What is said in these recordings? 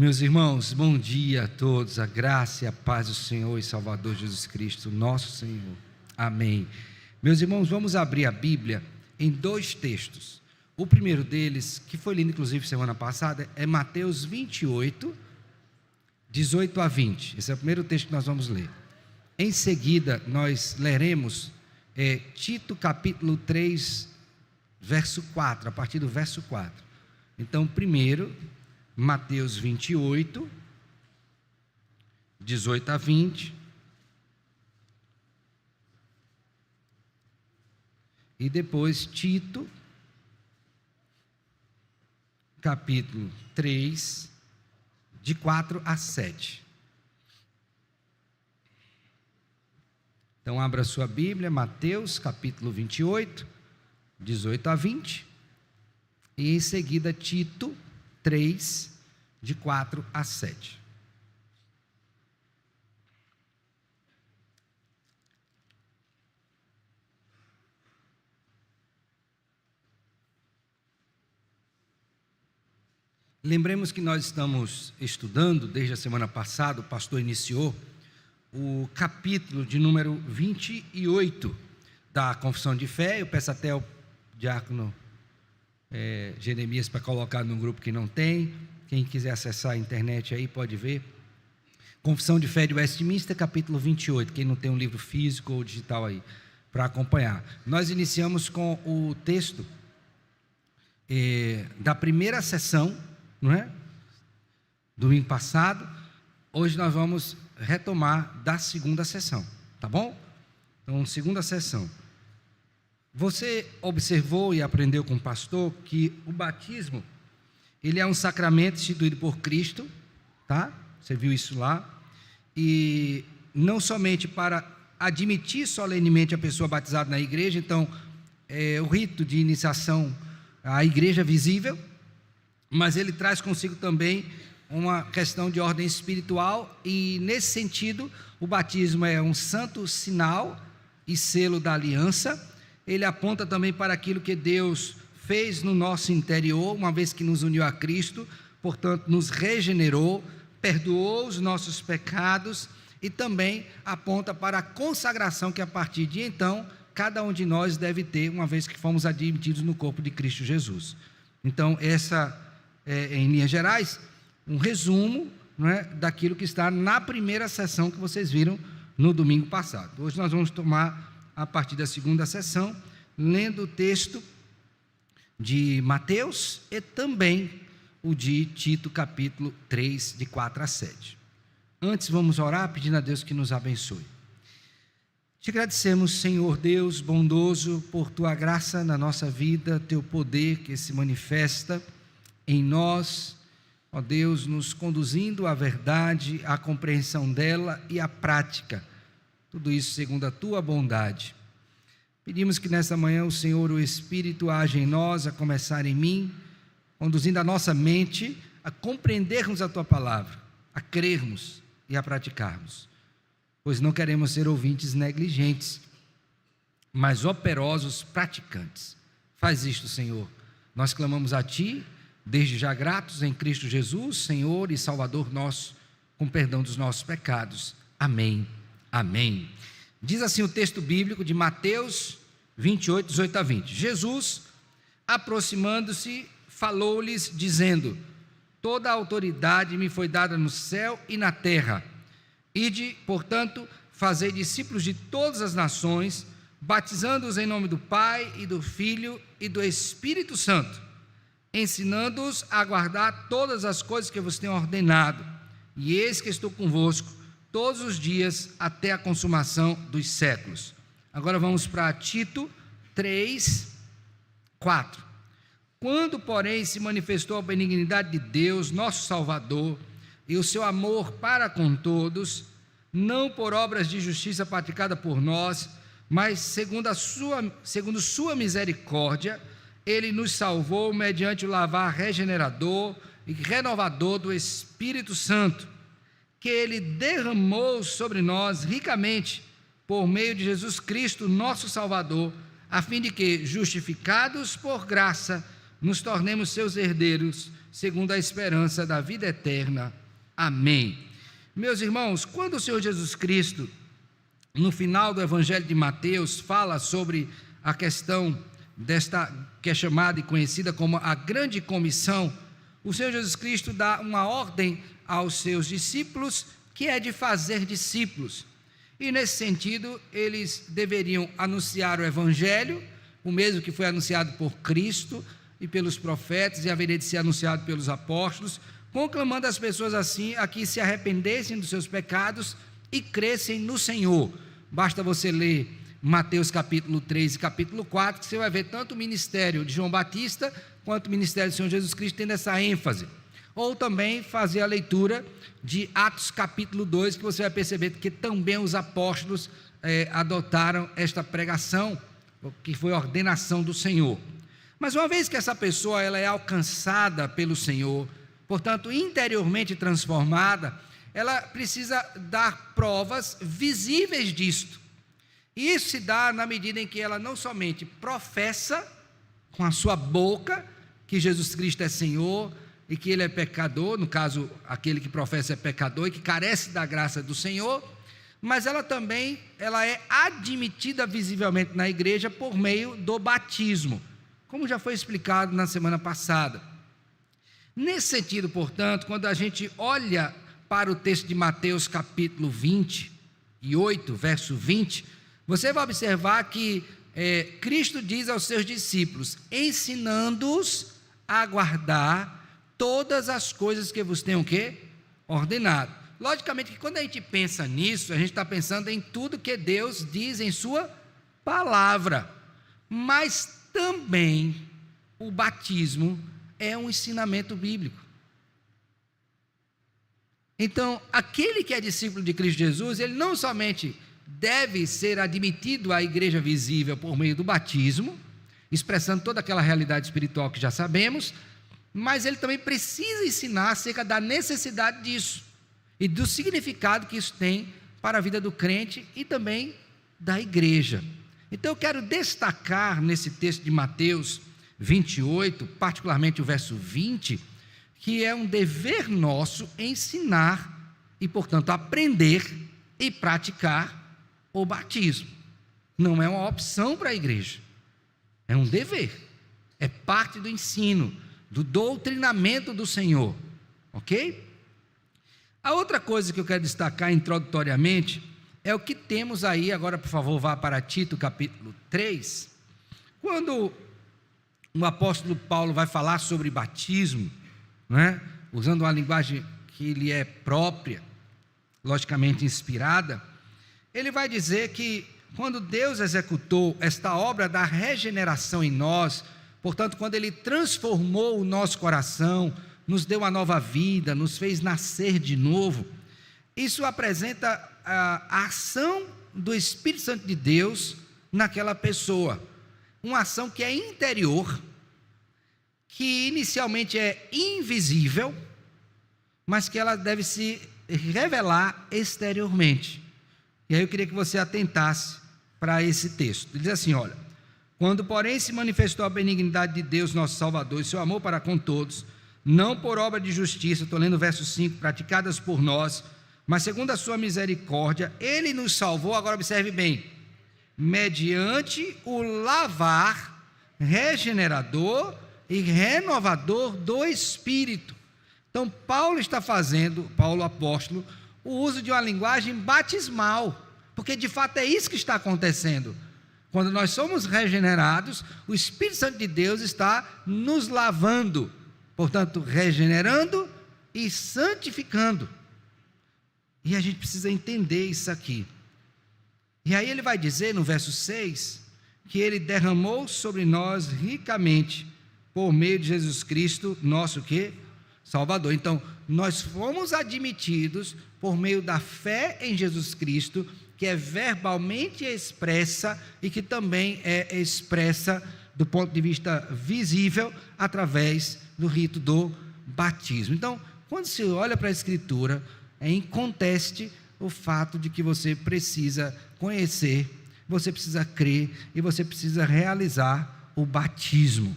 Meus irmãos, bom dia a todos, a graça e a paz do Senhor e Salvador Jesus Cristo, nosso Senhor. Amém. Meus irmãos, vamos abrir a Bíblia em dois textos. O primeiro deles, que foi lido inclusive semana passada, é Mateus 28, 18 a 20. Esse é o primeiro texto que nós vamos ler. Em seguida, nós leremos Tito capítulo 3, verso 4, a partir do verso 4. Então, primeiro, Mateus 28, 18 a 20. E depois Tito, capítulo 3, de 4 a 7. Então, abra sua Bíblia, Mateus, capítulo 28, 18 a 20. E em seguida, Tito 3, de 4 a 7. Lembremos que nós estamos estudando, desde a semana passada, o pastor iniciou o capítulo de número 28 da Confissão de Fé. Eu peço até ao diácono Jeremias para colocar no grupo que não tem. Quem quiser acessar a internet aí pode ver. Confissão de Fé de Westminster, capítulo 28. Quem não tem um livro físico ou digital aí para acompanhar. Nós iniciamos com o texto da primeira sessão, não é? Domingo passado. Hoje nós vamos retomar da segunda sessão, tá bom? Então, segunda sessão. Você observou e aprendeu com o pastor que o batismo, ele é um sacramento instituído por Cristo, tá? Você viu isso lá. E não somente para admitir solenemente a pessoa batizada na igreja. Então, o rito de iniciação à igreja visível, mas ele traz consigo também uma questão de ordem espiritual, e nesse sentido, o batismo é um santo sinal e selo da aliança. Ele aponta também para aquilo que Deus fez no nosso interior, uma vez que nos uniu a Cristo, portanto, nos regenerou, perdoou os nossos pecados, e também aponta para a consagração que a partir de então, cada um de nós deve ter, uma vez que fomos admitidos no corpo de Cristo Jesus. Então, essa em linhas gerais, um resumo, não é, daquilo que está na primeira sessão que vocês viram no domingo passado. Hoje nós vamos tomar a partir da segunda sessão, lendo o texto de Mateus e também o de Tito, capítulo 3, de 4 a 7. Antes vamos orar pedindo a Deus que nos abençoe. Te agradecemos, Senhor Deus bondoso, por Tua graça na nossa vida, Teu poder que se manifesta em nós, ó Deus, nos conduzindo à verdade, à compreensão dela e à prática, tudo isso segundo a Tua bondade. Pedimos que nesta manhã o Senhor, o Espírito, age em nós, a começar em mim, conduzindo a nossa mente a compreendermos a Tua palavra, a crermos e a praticarmos, pois não queremos ser ouvintes negligentes, mas operosos praticantes. Faz isto, Senhor. Nós clamamos a Ti, desde já gratos em Cristo Jesus, Senhor e Salvador nosso, com perdão dos nossos pecados. Amém. Amém. Diz assim o texto bíblico de Mateus 28, 18 a 20. Jesus, aproximando-se, falou-lhes, dizendo: toda a autoridade me foi dada no céu e na terra. Ide, portanto, fazei discípulos de todas as nações, batizando-os em nome do Pai e do Filho e do Espírito Santo, ensinando-os a guardar todas as coisas que eu vos tenho ordenado. E eis que estou convosco todos os dias até a consumação dos séculos. Agora vamos para Tito 3, 4. Quando, porém, se manifestou a benignidade de Deus, nosso Salvador, e o seu amor para com todos, não por obras de justiça praticada por nós, mas segundo sua misericórdia, Ele nos salvou mediante o lavar regenerador e renovador do Espírito Santo, que Ele derramou sobre nós ricamente, por meio de Jesus Cristo, nosso Salvador, a fim de que, justificados por graça, nos tornemos seus herdeiros, segundo a esperança da vida eterna. Amém. Meus irmãos, quando o Senhor Jesus Cristo, no final do Evangelho de Mateus, fala sobre a questão desta, que é chamada e conhecida como a grande comissão, o Senhor Jesus Cristo dá uma ordem aos seus discípulos, que é de fazer discípulos. E nesse sentido, eles deveriam anunciar o Evangelho, o mesmo que foi anunciado por Cristo e pelos profetas, e haveria de ser anunciado pelos apóstolos, conclamando as pessoas assim a que se arrependessem dos seus pecados e crescem no Senhor. Basta você ler Mateus capítulo 3 e capítulo 4, que você vai ver tanto o ministério de João Batista, quanto o ministério do Senhor Jesus Cristo tendo essa ênfase. Ou também fazer a leitura de Atos capítulo 2, que você vai perceber que também os apóstolos adotaram esta pregação, que foi a ordenação do Senhor. Mas uma vez que essa pessoa ela é alcançada pelo Senhor, portanto interiormente transformada, ela precisa dar provas visíveis disto. E isso se dá na medida em que ela não somente professa com a sua boca que Jesus Cristo é Senhor e que Ele é pecador, no caso aquele que professa é pecador e que carece da graça do Senhor, mas ela também é admitida visivelmente na igreja por meio do batismo, como já foi explicado na semana passada. Nesse sentido, portanto, quando a gente olha para o texto de Mateus capítulo 28, verso 20, você vai observar que Cristo diz aos seus discípulos, ensinando-os a guardar todas as coisas que vos tenho o quê? Ordenado. Logicamente que quando a gente pensa nisso, a gente está pensando em tudo que Deus diz em sua palavra, mas também o batismo é um ensinamento bíblico. Então, aquele que é discípulo de Cristo Jesus, ele não somente deve ser admitido à igreja visível por meio do batismo, expressando toda aquela realidade espiritual que já sabemos, mas ele também precisa ensinar acerca da necessidade disso e do significado que isso tem para a vida do crente e também da igreja. Então eu quero destacar nesse texto de Mateus 28, particularmente o verso 20, que é um dever nosso ensinar e, portanto, aprender e praticar o batismo. Não é uma opção para a igreja, é um dever, é parte do ensino, do doutrinamento do Senhor, ok? A outra coisa que eu quero destacar introdutoriamente é o que temos aí, agora por favor vá para Tito capítulo 3, quando o apóstolo Paulo vai falar sobre batismo, usando uma linguagem que lhe é própria, logicamente inspirada, ele vai dizer que quando Deus executou esta obra da regeneração em nós, portanto, quando Ele transformou o nosso coração, nos deu uma nova vida, nos fez nascer de novo, isso apresenta a ação do Espírito Santo de Deus naquela pessoa, uma ação que é interior, que inicialmente é invisível, mas que ela deve se revelar exteriormente. E aí eu queria que você atentasse para esse texto. Ele diz assim, olha: quando porém se manifestou a benignidade de Deus nosso Salvador e seu amor para com todos, não por obra de justiça, estou lendo o verso 5, praticadas por nós, mas segundo a sua misericórdia, Ele nos salvou, agora observe bem, mediante o lavar regenerador e renovador do Espírito. Então Paulo está fazendo, Paulo apóstolo, o uso de uma linguagem batismal, porque de fato é isso que está acontecendo. Quando nós somos regenerados, o Espírito Santo de Deus está nos lavando, portanto regenerando e santificando. E a gente precisa entender isso aqui. E aí ele vai dizer no verso 6, que Ele derramou sobre nós ricamente, por meio de Jesus Cristo, nosso quê? Salvador. Então, nós fomos admitidos por meio da fé em Jesus Cristo, que é verbalmente expressa e que também é expressa do ponto de vista visível através do rito do batismo. Então, quando se olha para a Escritura, é inconteste o fato de que você precisa conhecer, você precisa crer e você precisa realizar o batismo.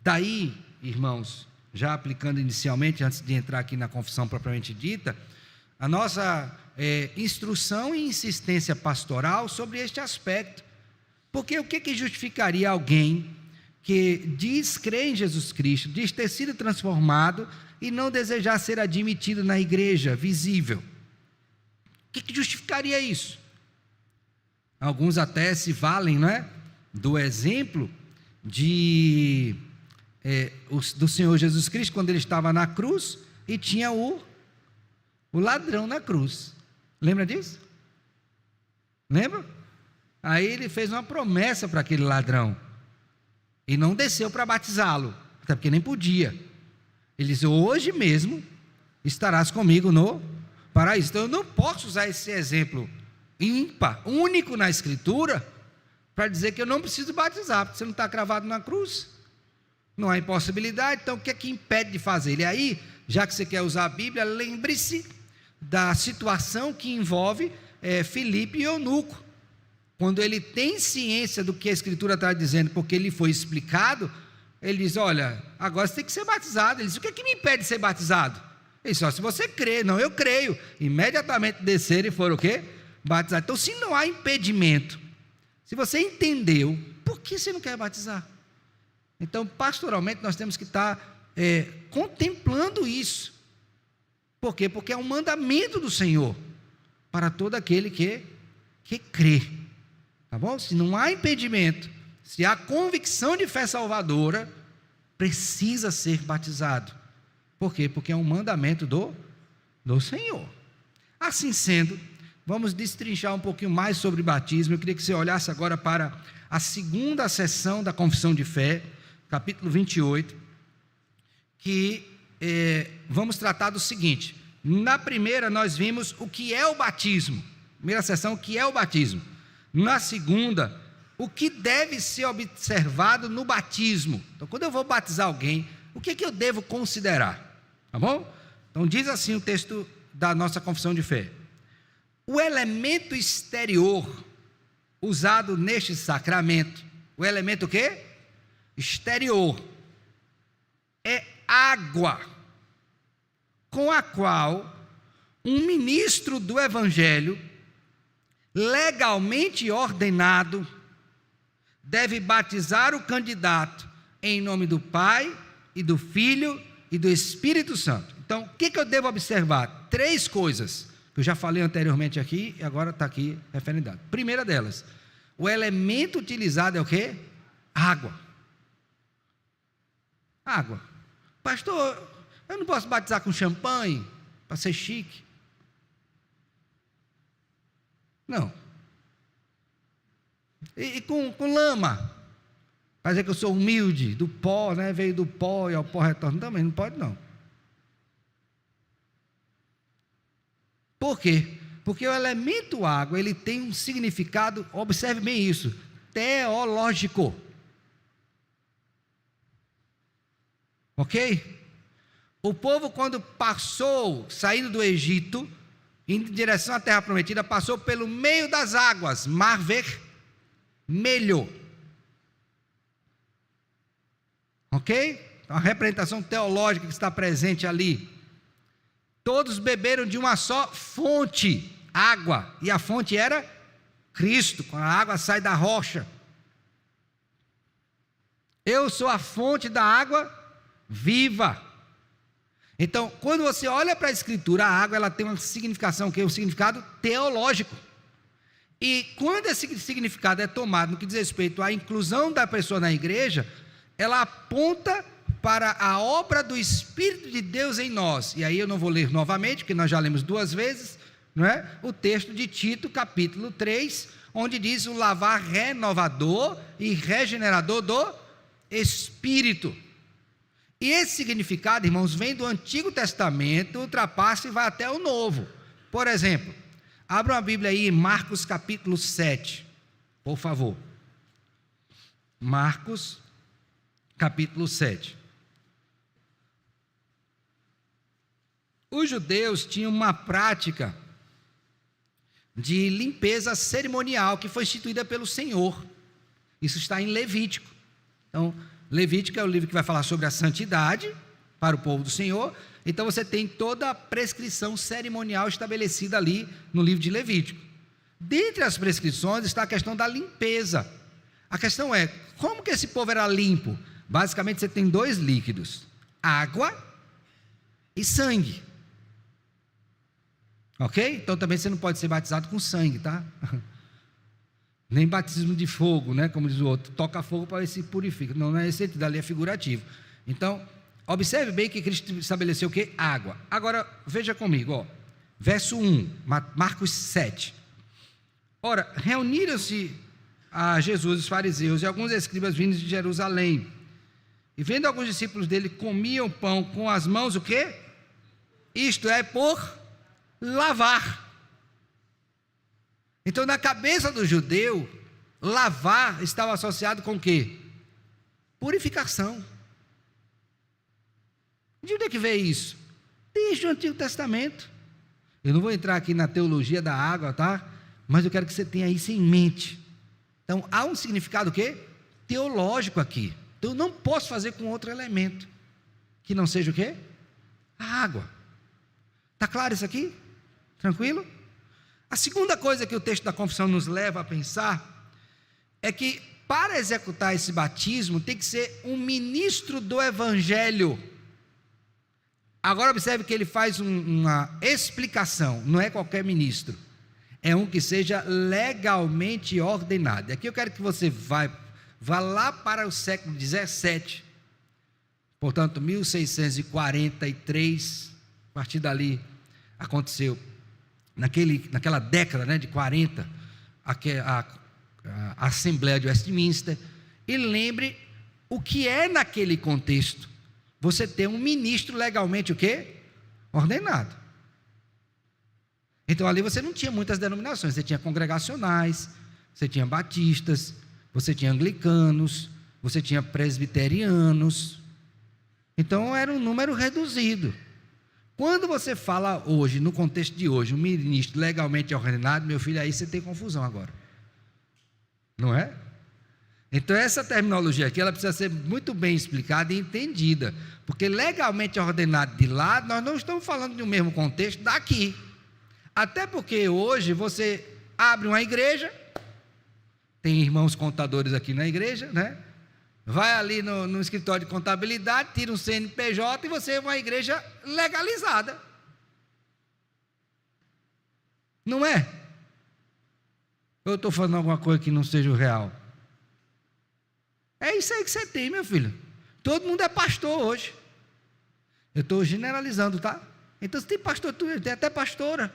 Daí, irmãos, já aplicando inicialmente, antes de entrar aqui na confissão propriamente dita, a nossa instrução e insistência pastoral sobre este aspecto. Porque o que justificaria alguém que diz crer em Jesus Cristo, diz ter sido transformado e não desejar ser admitido na igreja visível? O que justificaria isso? Alguns até se valem, não é, do exemplo do Senhor Jesus Cristo, quando ele estava na cruz e tinha o ladrão na cruz. Lembra disso? Lembra? Aí ele fez uma promessa para aquele ladrão e não desceu para batizá-lo, até porque nem podia. Ele disse: hoje mesmo estarás comigo no paraíso. Então eu não posso usar esse exemplo ímpar, único na Escritura, para dizer que eu não preciso batizar, porque você não está cravado na cruz. Não há impossibilidade. Então o que é que impede de fazer? E aí, já que você quer usar a Bíblia, lembre-se da situação que envolve Filipe e Eunuco. Quando ele tem ciência do que a Escritura está dizendo, porque ele foi explicado, ele diz: olha, agora você tem que ser batizado. Ele diz: o que é que me impede de ser batizado? Ele disse: se você crê. Não, eu creio. Imediatamente desceram e foram o quê? Batizados. Então, se não há impedimento, se você entendeu, por que você não quer batizar? Então, pastoralmente, nós temos que estar contemplando isso. Por quê? Porque é um mandamento do Senhor para todo aquele que crê. Tá bom? Se não há impedimento, se há convicção de fé salvadora, precisa ser batizado. Por quê? Porque é um mandamento do Senhor. Assim sendo, vamos destrinchar um pouquinho mais sobre batismo. Eu queria que você olhasse agora para a segunda seção da Confissão de Fé, capítulo 28, que vamos tratar do seguinte. Na primeira nós vimos o que é o batismo. Primeira seção, o que é o batismo. Na segunda, o que deve ser observado no batismo. Então, quando eu vou batizar alguém, o que eu devo considerar? Tá bom? Então, diz assim o texto da nossa confissão de fé: o elemento exterior usado neste sacramento, o elemento o quê? Exterior, é água, com a qual um ministro do Evangelho, legalmente ordenado, deve batizar o candidato em nome do Pai e do Filho e do Espírito Santo. Então, o que eu devo observar? 3 coisas, que eu já falei anteriormente aqui, e agora está aqui referendado. Primeira delas, o elemento utilizado é o quê? Água. Água. Pastor, eu não posso batizar com champanhe, para ser chique? Não. E com lama, para dizer que eu sou humilde, do pó, né? Veio do pó e ao pó retorna. Também não pode, não. Por quê? Porque o elemento água, ele tem um significado, observe bem isso, teológico. Ok? O povo, quando passou, saindo do Egito, em direção à terra prometida, passou pelo meio das águas, mar vermelho. Ok? Então, a representação teológica que está presente ali. Todos beberam de uma só fonte, água, e a fonte era Cristo. Quando a água sai da rocha, eu sou a fonte da água viva. Então, quando você olha para a Escritura, a água ela tem uma significação, que é um significado teológico. E quando esse significado é tomado no que diz respeito à inclusão da pessoa na igreja, ela aponta para a obra do Espírito de Deus em nós. E aí eu não vou ler novamente, porque nós já lemos 2 vezes, não é? O texto de Tito, capítulo 3, onde diz o lavar renovador e regenerador do Espírito. E esse significado, irmãos, vem do Antigo Testamento, ultrapassa e vai até o Novo. Por exemplo, abra uma Bíblia aí em Marcos capítulo 7, por favor. Marcos capítulo 7. Os judeus tinham uma prática de limpeza cerimonial que foi instituída pelo Senhor. Isso está em Levítico. Então, Levítico é o livro que vai falar sobre a santidade para o povo do Senhor. Então você tem toda a prescrição cerimonial estabelecida ali no livro de Levítico. Dentre as prescrições está a questão da limpeza. A questão é, como que esse povo era limpo? Basicamente você tem dois líquidos, água e sangue. Ok? Então também você não pode ser batizado com sangue, tá? Nem batismo de fogo, né? Como diz o outro, toca fogo para ver se purifica. Não é esse sentido, ali é figurativo. Então, observe bem que Cristo estabeleceu o quê? Água. Agora, veja comigo, ó. Verso 1, Marcos 7. Ora, reuniram-se a Jesus os fariseus e alguns escribas vindos de Jerusalém. E vendo alguns discípulos dele comiam pão com as mãos, o quê? Isto é, por lavar. Então, na cabeça do judeu, lavar estava associado com o quê? Purificação. De onde é que veio isso? Desde o Antigo Testamento. Eu não vou entrar aqui na teologia da água, tá? Mas eu quero que você tenha isso em mente. Então, há um significado o quê? Teológico aqui. Então, eu não posso fazer com outro elemento que não seja o quê? A água. Está claro isso aqui? Tranquilo? A segunda coisa que o texto da confissão nos leva a pensar é que para executar esse batismo tem que ser um ministro do Evangelho. Agora observe que ele faz uma explicação, não é qualquer ministro, é um que seja legalmente ordenado. Aqui eu quero que você vá lá para o século 17, portanto 1643, a partir dali aconteceu, naquela década, né, de 40, a Assembleia de Westminster, e lembre o que é naquele contexto, você ter um ministro legalmente o quê? Ordenado. Então ali você não tinha muitas denominações, você tinha congregacionais, você tinha batistas, você tinha anglicanos, você tinha presbiterianos, então era um número reduzido. Quando você fala hoje, no contexto de hoje, um ministro legalmente ordenado, meu filho, aí você tem confusão agora, não é? Então essa terminologia aqui, ela precisa ser muito bem explicada e entendida, porque legalmente ordenado de lá, nós não estamos falando de um mesmo contexto daqui, até porque hoje você abre uma igreja, tem irmãos contadores aqui na igreja, né? Vai ali no escritório de contabilidade, tira um CNPJ e você é uma igreja legalizada. Não é? Eu estou falando alguma coisa que não seja o real? É isso aí que você tem, meu filho. Todo mundo é pastor hoje. Eu estou generalizando, tá? Então se tem pastor, tem até pastora.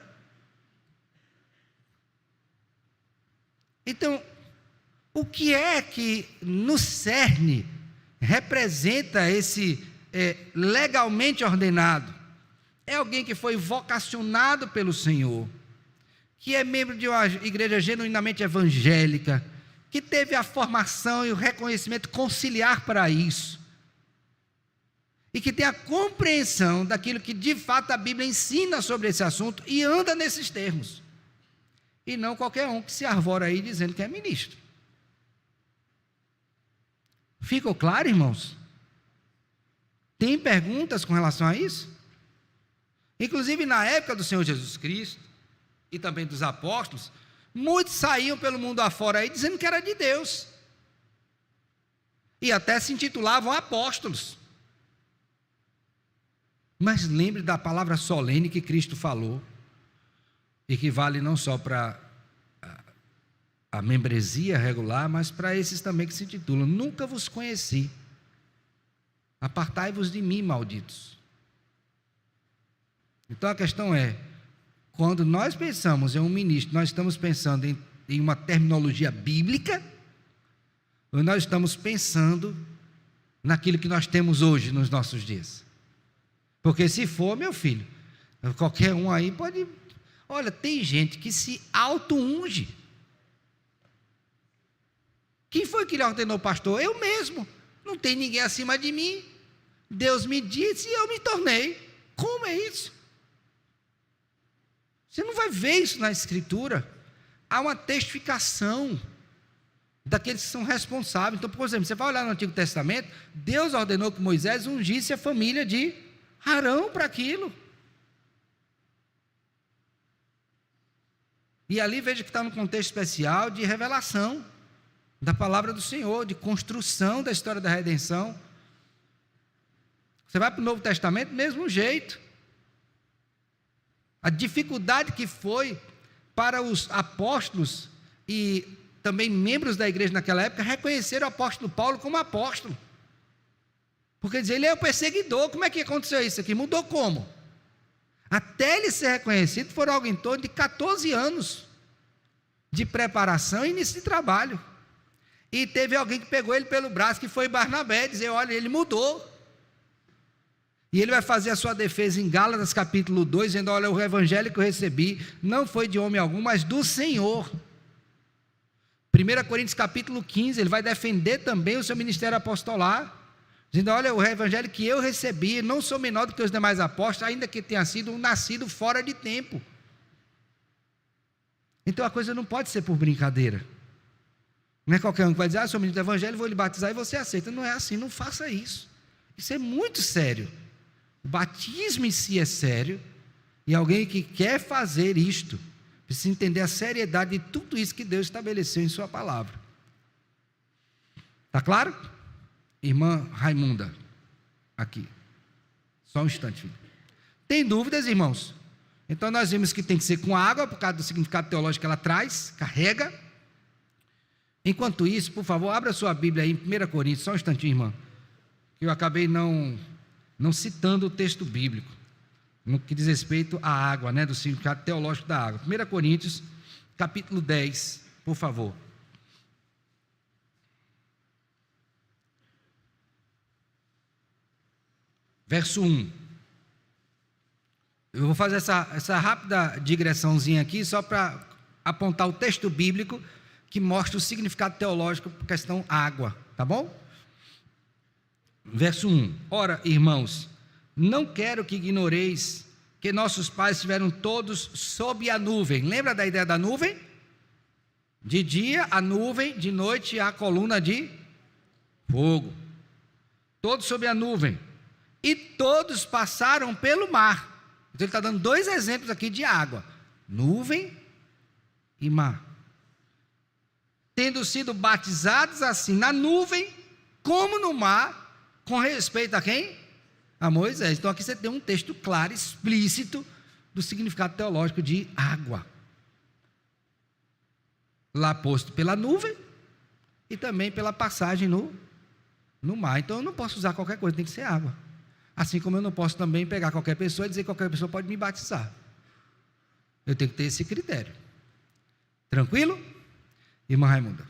Então, o que é que no cerne representa esse legalmente ordenado? É alguém que foi vocacionado pelo Senhor, que é membro de uma igreja genuinamente evangélica, que teve a formação e o reconhecimento conciliar para isso, e que tem a compreensão daquilo que de fato a Bíblia ensina sobre esse assunto e anda nesses termos, e não qualquer um que se arvora aí dizendo que é ministro. Ficou claro, irmãos? Tem perguntas com relação a isso? Inclusive na época do Senhor Jesus Cristo e também dos apóstolos, muitos saíam pelo mundo afora aí dizendo que era de Deus, e até se intitulavam apóstolos. Mas lembre da palavra solene que Cristo falou, e que vale não só para a membresia regular, mas para esses também que se intitulam: nunca vos conheci, apartai-vos de mim, malditos. Então a questão é, quando nós pensamos em um ministro, nós estamos pensando em uma terminologia bíblica, ou nós estamos pensando naquilo que nós temos hoje nos nossos dias? Porque se for, meu filho, qualquer um aí pode... Olha, tem gente que se auto-unge. Quem foi que lhe ordenou pastor? Eu mesmo. Não tem ninguém acima de mim. Deus me disse e eu me tornei. Como é isso? Você não vai ver isso na Escritura. Há uma testificação daqueles que são responsáveis. Então, por exemplo, você vai olhar no Antigo Testamento, Deus ordenou que Moisés ungisse a família de Arão para aquilo. E ali veja que está no contexto especial de revelação da palavra do Senhor, de construção da história da redenção. Você vai para o Novo Testamento, mesmo jeito. A dificuldade que foi para os apóstolos e também membros da igreja naquela época reconhecer o apóstolo Paulo como apóstolo. Porque dizer, ele é o perseguidor. Como é que aconteceu isso aqui? Mudou como? Até ele ser reconhecido, foram algo em torno de 14 anos de preparação e início de trabalho. E teve alguém que pegou ele pelo braço, que foi Barnabé, dizer, olha, ele mudou. E ele vai fazer a sua defesa em Gálatas capítulo 2, dizendo, olha, o evangelho que eu recebi não foi de homem algum, mas do Senhor. 1 Coríntios capítulo 15, ele vai defender também o seu ministério apostolar, dizendo, olha, o evangelho que eu recebi, não sou menor do que os demais apóstolos, ainda que tenha sido um nascido fora de tempo. Então a coisa não pode ser por brincadeira. Não é qualquer um que vai dizer, sou ministro do evangelho, vou lhe batizar e você aceita. Não é assim, não faça isso. Isso é muito sério. O batismo em si é sério, e alguém que quer fazer isto, precisa entender a seriedade de tudo isso que Deus estabeleceu em sua palavra. Está claro? Irmã Raimunda, aqui. Só um instante, filho. Tem dúvidas, irmãos? Então nós vimos que tem que ser com água, por causa do significado teológico que ela traz, carrega. Enquanto isso, por favor, abra sua Bíblia aí em 1 Coríntios, só um instantinho, irmã, que eu acabei não citando o texto bíblico, no que diz respeito à água, do significado teológico da água. 1 Coríntios, capítulo 10, por favor. Verso 1. Eu vou fazer essa rápida digressãozinha aqui, só para apontar o texto bíblico, que mostra o significado teológico por questão água, tá bom? Verso 1. Ora, irmãos, não quero que ignoreis que nossos pais estiveram todos sob a nuvem. Lembra da ideia da nuvem? De dia a nuvem, de noite a coluna de fogo. Todos sob a nuvem. E todos passaram pelo mar. Então ele está dando dois exemplos aqui de água: nuvem e mar. Tendo sido batizados assim na nuvem, como no mar, com respeito a quem? A Moisés. Então aqui você tem um texto claro, explícito, do significado teológico de água. Lá posto pela nuvem e também pela passagem no mar. Então eu não posso usar qualquer coisa, tem que ser água. Assim como eu não posso também pegar qualquer pessoa e dizer que qualquer pessoa pode me batizar. Eu tenho que ter esse critério. Tranquilo? Irmã Raimunda,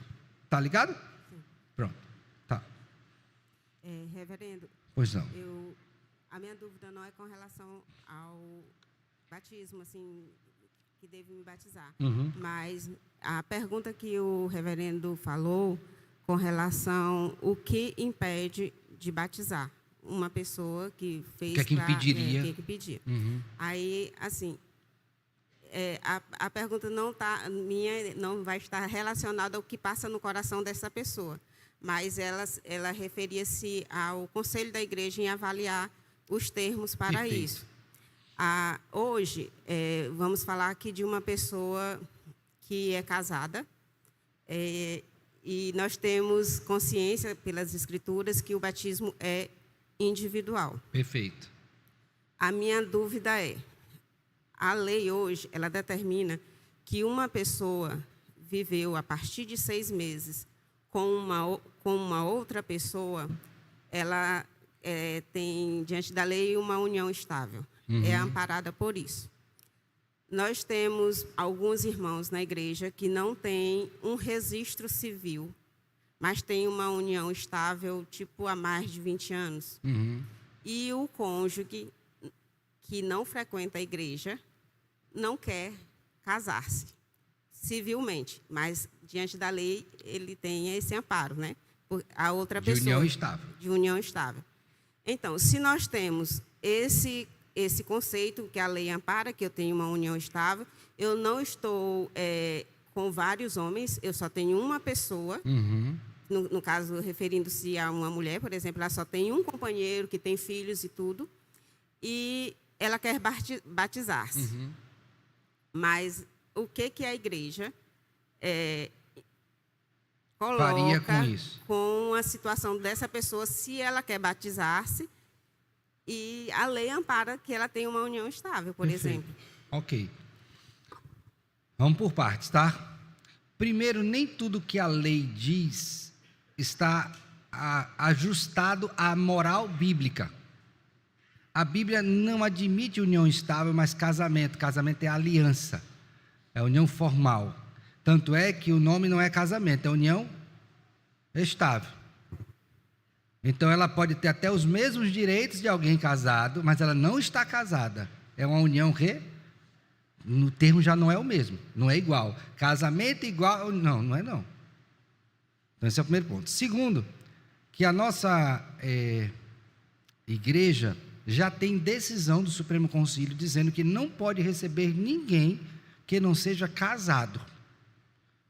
está ligado? Sim. Pronto, tá. Reverendo, pois não. A minha dúvida não é com relação ao batismo, assim, que devo me batizar. Mas a pergunta que o reverendo falou com relação ao que impede de batizar uma pessoa que fez... O que é que impediria? O que é que impedia. Aí, assim... a pergunta minha não vai estar relacionada ao que passa no coração dessa pessoa, mas ela referia-se ao conselho da igreja em avaliar os termos para Perfeito. isso. Hoje, vamos falar aqui de uma pessoa que é casada, e nós temos consciência pelas escrituras que o batismo é individual. Perfeito. A minha dúvida é: a lei hoje, ela determina que uma pessoa viveu a partir de 6 meses com uma outra pessoa, ela tem, diante da lei, uma união estável. É amparada por isso. Nós temos alguns irmãos na igreja que não têm um registro civil, mas têm uma união estável, tipo, há mais de 20 anos. E o cônjuge que não frequenta a igreja não quer casar-se civilmente, mas diante da lei ele tem esse amparo, a outra pessoa. De união estável. De união estável. Então, se nós temos esse conceito que a lei ampara, que eu tenho uma união estável, eu não estou com vários homens, eu só tenho uma pessoa. No caso, referindo-se a uma mulher, por exemplo, ela só tem um companheiro que tem filhos e tudo, e ela quer batizar-se. Mas o que a igreja faria coloca com isso? Com a situação dessa pessoa, se ela quer batizar-se, e a lei ampara que ela tenha uma união estável, por exemplo. Ok. Vamos por partes, tá? Primeiro, nem tudo que a lei diz está ajustado à moral bíblica. A Bíblia não admite união estável, mas casamento. Casamento é aliança, é união formal. Tanto é que o nome não é casamento, é união estável. Então ela pode ter até os mesmos direitos de alguém casado, mas ela não está casada. É uma união que no termo já não é o mesmo, não é igual. Casamento igual, não é não. Então esse é o primeiro ponto. Segundo, que a nossa igreja já tem decisão do Supremo Concílio dizendo que não pode receber ninguém que não seja casado.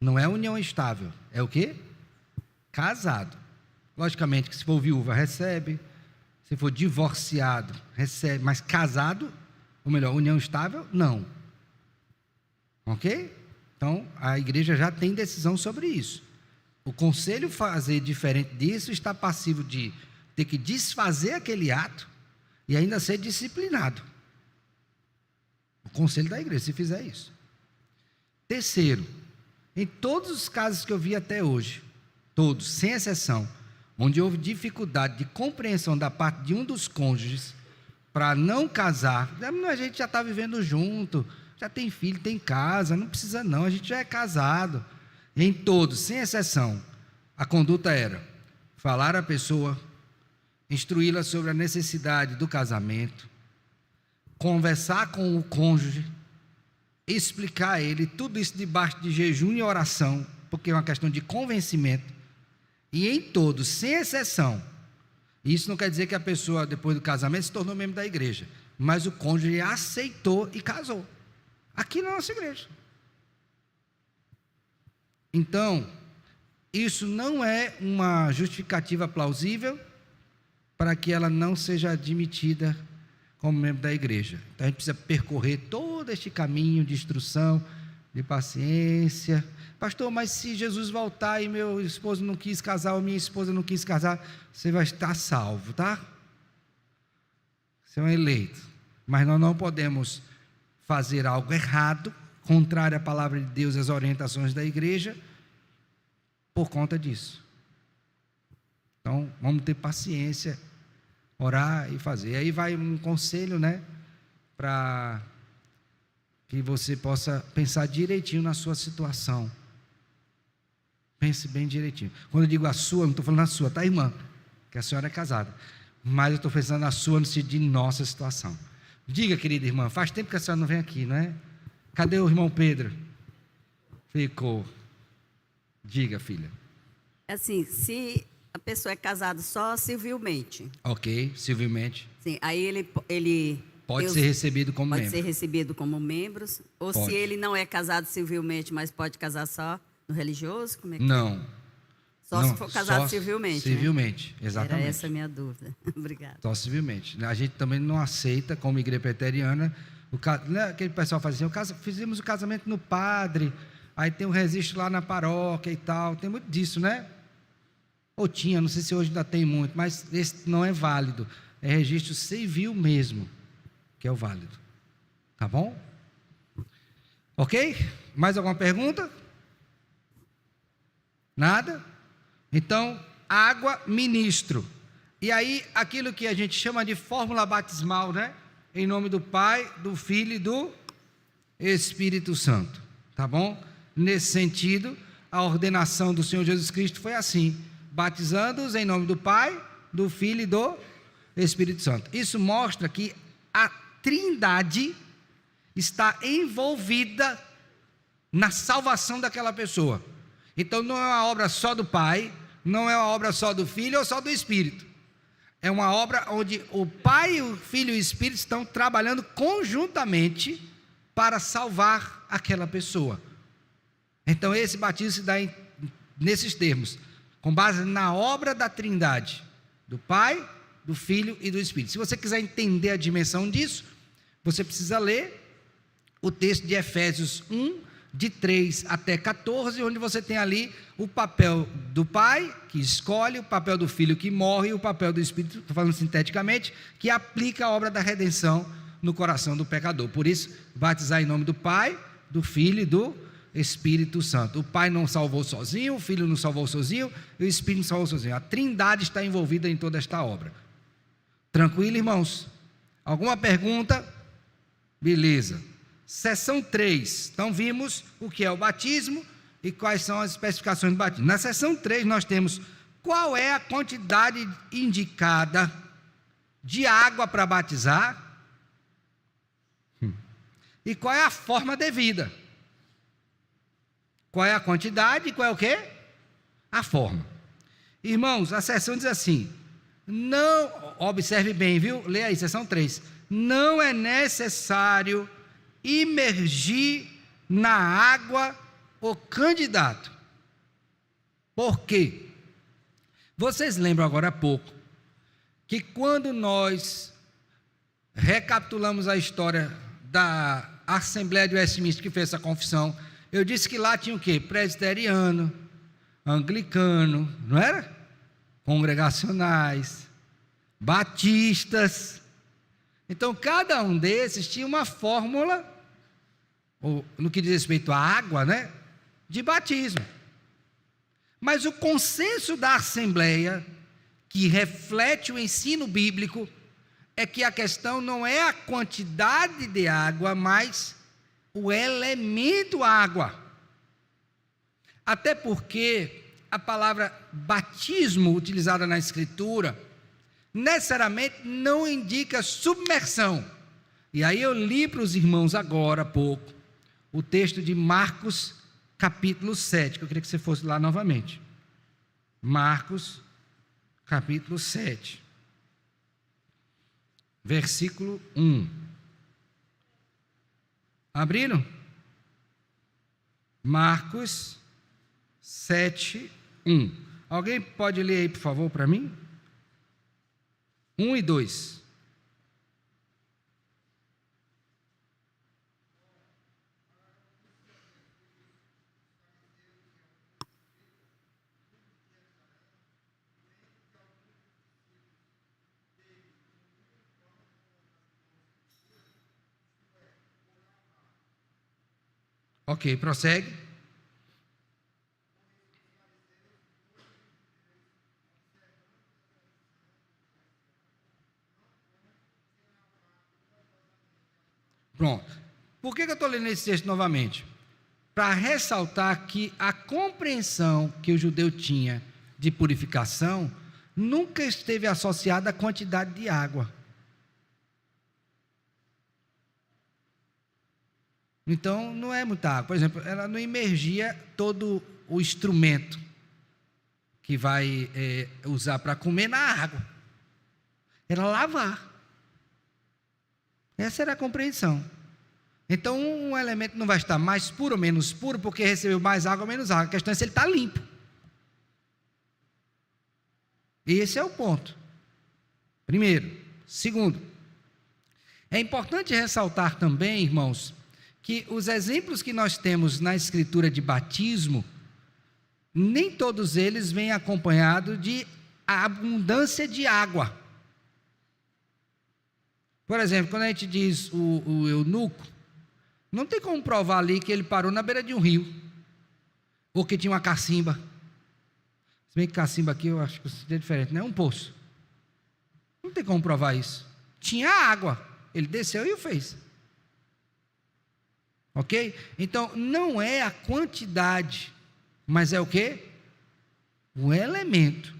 Não é união estável, é o quê? Casado. Logicamente que se for viúva recebe, se for divorciado recebe, mas casado, ou melhor, união estável, não. Ok? Então, a igreja já tem decisão sobre isso. O conselho fazer diferente disso está passivo de ter que desfazer aquele ato e ainda ser disciplinado. O conselho da igreja, se fizer isso. Terceiro, em todos os casos que eu vi até hoje, todos, sem exceção, onde houve dificuldade de compreensão da parte de um dos cônjuges para não casar, a gente já está vivendo junto, já tem filho, tem casa, não precisa não, a gente já é casado. Em todos, sem exceção, a conduta era falar à pessoa, instruí-la sobre a necessidade do casamento, conversar com o cônjuge, explicar a ele, tudo isso debaixo de jejum e oração, porque é uma questão de convencimento. E em todos, sem exceção, isso não quer dizer que a pessoa, depois do casamento, se tornou membro da igreja, mas o cônjuge aceitou e casou, aqui na nossa igreja. Então, isso não é uma justificativa plausível para que ela não seja admitida como membro da igreja. Então, a gente precisa percorrer todo este caminho de instrução, de paciência. Pastor, mas se Jesus voltar e meu esposo não quis casar, ou minha esposa não quis casar, você vai estar salvo, tá? Você é um eleito. Mas nós não podemos fazer algo errado, contrário à palavra de Deus e às orientações da igreja, por conta disso. Então, vamos ter paciência, orar e fazer. E aí vai um conselho, né, para que você possa pensar direitinho na sua situação. Pense bem direitinho. Quando eu digo a sua, não estou falando a sua, tá, irmã? Que a senhora é casada. Mas eu estou pensando na sua, no sentido de nossa situação. Diga, querida irmã, faz tempo que a senhora não vem aqui, não é? Cadê o irmão Pedro? Ficou. Diga, filha. Assim, se a pessoa é casada só civilmente. Ok, civilmente. Sim, aí ele pode ser recebido como membro. Pode ser recebido como membros. Ou pode. Se ele não é casado civilmente, mas pode casar só no religioso? Como é que não. Só não, se for casado só civilmente. Civilmente, né? exatamente. Era essa a minha dúvida. Obrigada. Só civilmente. A gente também não aceita, como igreja preteriana, aquele pessoal faz assim, fizemos o casamento no padre, aí tem um registro lá na paróquia e tal, tem muito disso, né? Ou tinha, não sei se hoje ainda tem muito, mas esse não é válido. É registro civil mesmo, que é o válido. Tá bom? Ok? Mais alguma pergunta? Nada? Então, água, ministro. E aí, aquilo que a gente chama de fórmula batismal, né? Em nome do Pai, do Filho e do Espírito Santo. Tá bom? Nesse sentido, a ordenação do Senhor Jesus Cristo foi assim: batizando-os em nome do Pai, do Filho e do Espírito Santo. Isso mostra que a Trindade está envolvida na salvação daquela pessoa. Então não é uma obra só do Pai, não é uma obra só do Filho ou só do Espírito. É uma obra onde o Pai, o Filho e o Espírito estão trabalhando conjuntamente para salvar aquela pessoa. Então esse batismo se dá nesses termos, com base na obra da Trindade, do Pai, do Filho e do Espírito. Se você quiser entender a dimensão disso, você precisa ler o texto de Efésios 1, de 3 até 14, onde você tem ali o papel do Pai, que escolhe, o papel do Filho, que morre, e o papel do Espírito, estou falando sinteticamente, que aplica a obra da redenção no coração do pecador. Por isso, batizar em nome do Pai, do Filho e do Espírito Santo. O Pai não salvou sozinho, o Filho não salvou sozinho, e o Espírito não salvou sozinho. A Trindade está envolvida em toda esta obra. Tranquilo, irmãos? Alguma pergunta? Beleza. Seção 3, então vimos o que é o batismo e quais são as especificações do batismo. Na seção 3 nós temos qual é a quantidade indicada de água para batizar e qual é a forma devida. Qual é a quantidade e qual é o quê? A forma. Irmãos, a seção diz assim, não, observe bem, viu? Leia aí, seção 3. Não é necessário imergir na água o candidato. Por quê? Vocês lembram agora há pouco que quando nós recapitulamos a história da Assembleia de Westminster que fez essa confissão, eu disse que lá tinha o quê? Presbiteriano, anglicano, não era? Congregacionais, batistas. Então cada um desses tinha uma fórmula, no que diz respeito à água, né, de batismo. Mas o consenso da Assembleia, que reflete o ensino bíblico, é que a questão não é a quantidade de água, mas o elemento água. Até porque a palavra batismo, utilizada na Escritura, necessariamente não indica submersão. E aí eu li para os irmãos agora há pouco, o texto de Marcos, capítulo 7, que eu queria que você fosse lá novamente. Marcos, capítulo 7, versículo 1. Abriram? Marcos 7, 1. Alguém pode ler aí, por favor, para mim? 1 e 2. Ok, prossegue. Pronto. Por que eu estou lendo esse texto novamente? Para ressaltar que a compreensão que o judeu tinha de purificação nunca esteve associada à quantidade de água. Então, não é muita água. Por exemplo, ela não imergia todo o instrumento que vai usar para comer na água. Era lavar. Essa era a compreensão. Então, um elemento não vai estar mais puro ou menos puro, porque recebeu mais água ou menos água. A questão é se ele está limpo. Esse é o ponto. Primeiro. Segundo, é importante ressaltar também, irmãos, que os exemplos que nós temos na Escritura de batismo, nem todos eles vêm acompanhados de abundância de água. Por exemplo, quando a gente diz o eunuco, não tem como provar ali que ele parou na beira de um rio, ou que tinha uma cacimba. Se bem que cacimba aqui eu acho que é diferente, não é um poço. Não tem como provar isso. Tinha água, ele desceu e o fez. Ok? Então, não é a quantidade, mas é o quê? O elemento.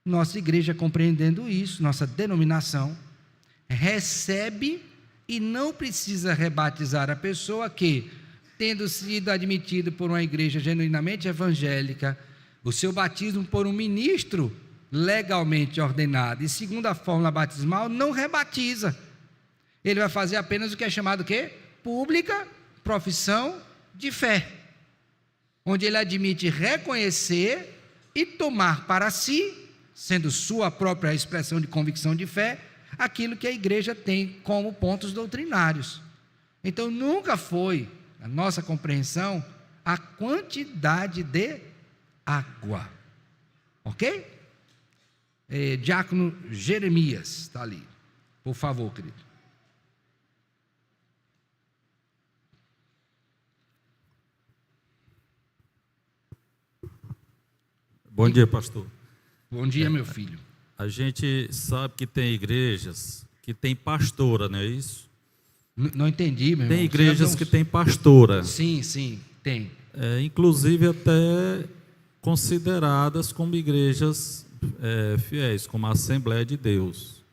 Nossa igreja, compreendendo isso, nossa denominação, recebe e não precisa rebatizar a pessoa que, tendo sido admitido por uma igreja genuinamente evangélica, o seu batismo por um ministro legalmente ordenado e segundo a fórmula batismal, não rebatiza. Ele vai fazer apenas o que é chamado o quê? Pública profissão de fé. onde ele admite reconhecer e tomar para si, sendo sua própria expressão de convicção de fé, aquilo que a igreja tem como pontos doutrinários. Então, nunca foi, a nossa compreensão, a quantidade de água. Ok? Diácono Jeremias está ali. Por favor, querido. Bom dia, pastor. Bom dia, meu filho. A gente sabe que tem igrejas que tem pastora, não é isso? Não entendi, meu irmão. Tem igrejas que tem pastora. Sim, tem. Inclusive até consideradas como igrejas fiéis, como a Assembleia de Deus.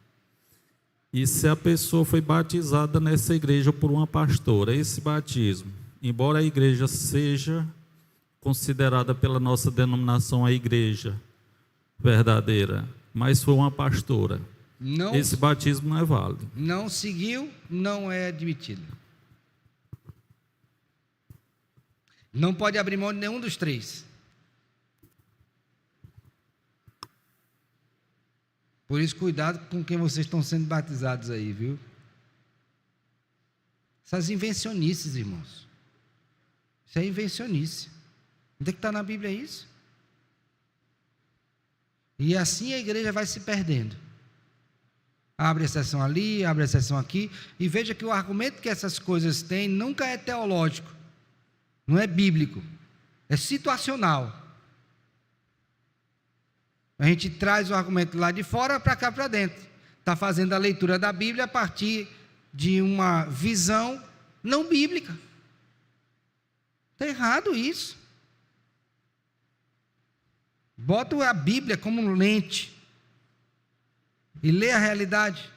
E se a pessoa foi batizada nessa igreja por uma pastora, esse batismo, embora a igreja seja considerada pela nossa denominação a igreja verdadeira, mas foi uma pastora, esse batismo não é válido. Não seguiu, não é admitido. Não pode abrir mão de nenhum dos três. Por isso, cuidado com quem vocês estão sendo batizados aí, viu? Essas invencionices, irmãos. Isso é invencionice. Onde é que está na Bíblia isso? E assim a igreja vai se perdendo. Abre exceção ali, abre exceção aqui, e veja que o argumento que essas coisas têm nunca é teológico, não é bíblico, é situacional. A gente traz o argumento lá de fora para cá para dentro. Está fazendo a leitura da Bíblia a partir de uma visão não bíblica. Está errado isso. Bota a Bíblia como lente e lê a realidade.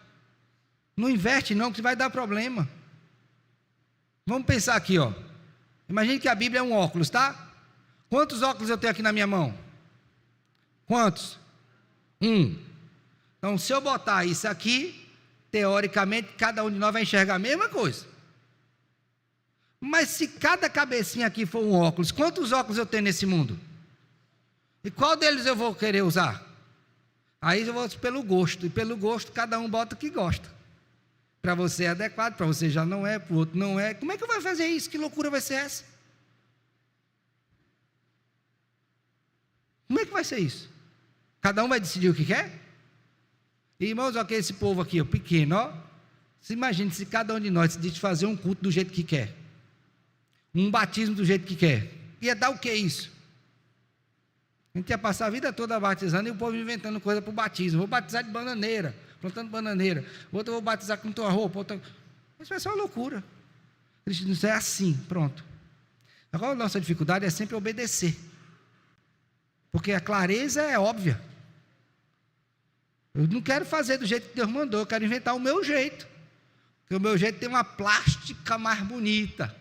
Não inverte não, que vai dar problema. Vamos pensar aqui, ó. Imagine que a Bíblia é um óculos, tá? Quantos óculos eu tenho aqui na minha mão? Quantos? Então, se eu botar isso aqui, teoricamente, cada um de nós vai enxergar a mesma coisa. Mas se cada cabecinha aqui for um óculos, quantos óculos eu tenho nesse mundo? E qual deles eu vou querer usar? Aí eu vou pelo gosto, e pelo gosto cada um bota o que gosta. Para você é adequado, para você já não é, para o outro não é. Como é que eu vou fazer isso? Que loucura vai ser essa? Como é que vai ser isso? Cada um vai decidir o que quer? E, irmãos, olha que esse povo aqui, ó, pequeno, ó. Você imagina se cada um de nós decidisse fazer um culto do jeito que quer. Um batismo do jeito que quer. Ia dar o que isso? A gente ia passar a vida toda batizando e o povo inventando coisa para o batismo. Vou batizar de bananeira, plantando bananeira. Outro eu vou batizar com tua roupa. Outro... Isso vai ser uma loucura. Cristo é assim, pronto. Agora a nossa dificuldade é sempre obedecer. Porque a clareza é óbvia. Eu não quero fazer do jeito que Deus mandou, eu quero inventar o meu jeito. Porque o meu jeito tem uma plástica mais bonita.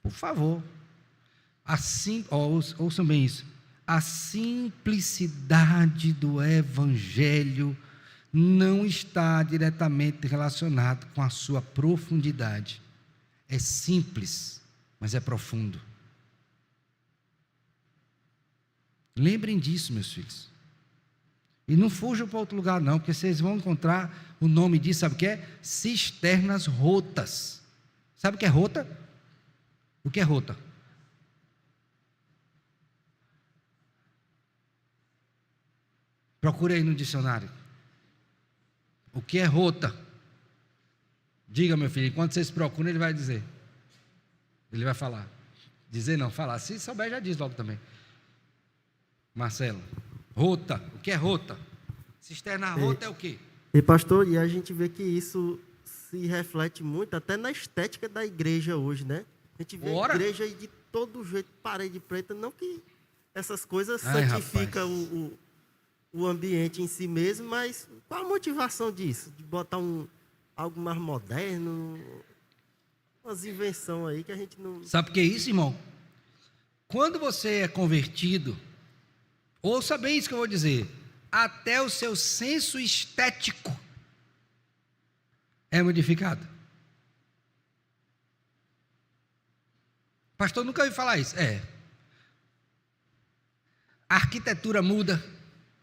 Por favor. Assim, ouçam bem isso. A simplicidade do Evangelho não está diretamente relacionada com a sua profundidade. É simples, mas é profundo. Lembrem disso, meus filhos. E não fujam para outro lugar não, porque vocês vão encontrar o nome disso, sabe o que é? Cisternas rotas. Sabe o que é rota? O que é rota? Procure aí no dicionário. O que é rota? Diga, meu filho, enquanto vocês procuram, ele vai dizer. Ele vai falar. Dizer não, falar. Se souber, já diz logo também. Marcelo, rota. O que é rota? Cisterna rota é o quê? E pastor, e a gente vê que isso se reflete muito até na estética da igreja hoje, né? A gente vê a igreja aí de todo jeito, parede preta, não que essas coisas santificam o ambiente em si mesmo, mas qual a motivação disso? De botar algo mais moderno, umas invenções aí que a gente não... Sabe o que é isso, irmão? Quando você é convertido, ouça bem isso que eu vou dizer, até o seu senso estético é modificado. Pastor, nunca ouvi falar isso. A arquitetura muda.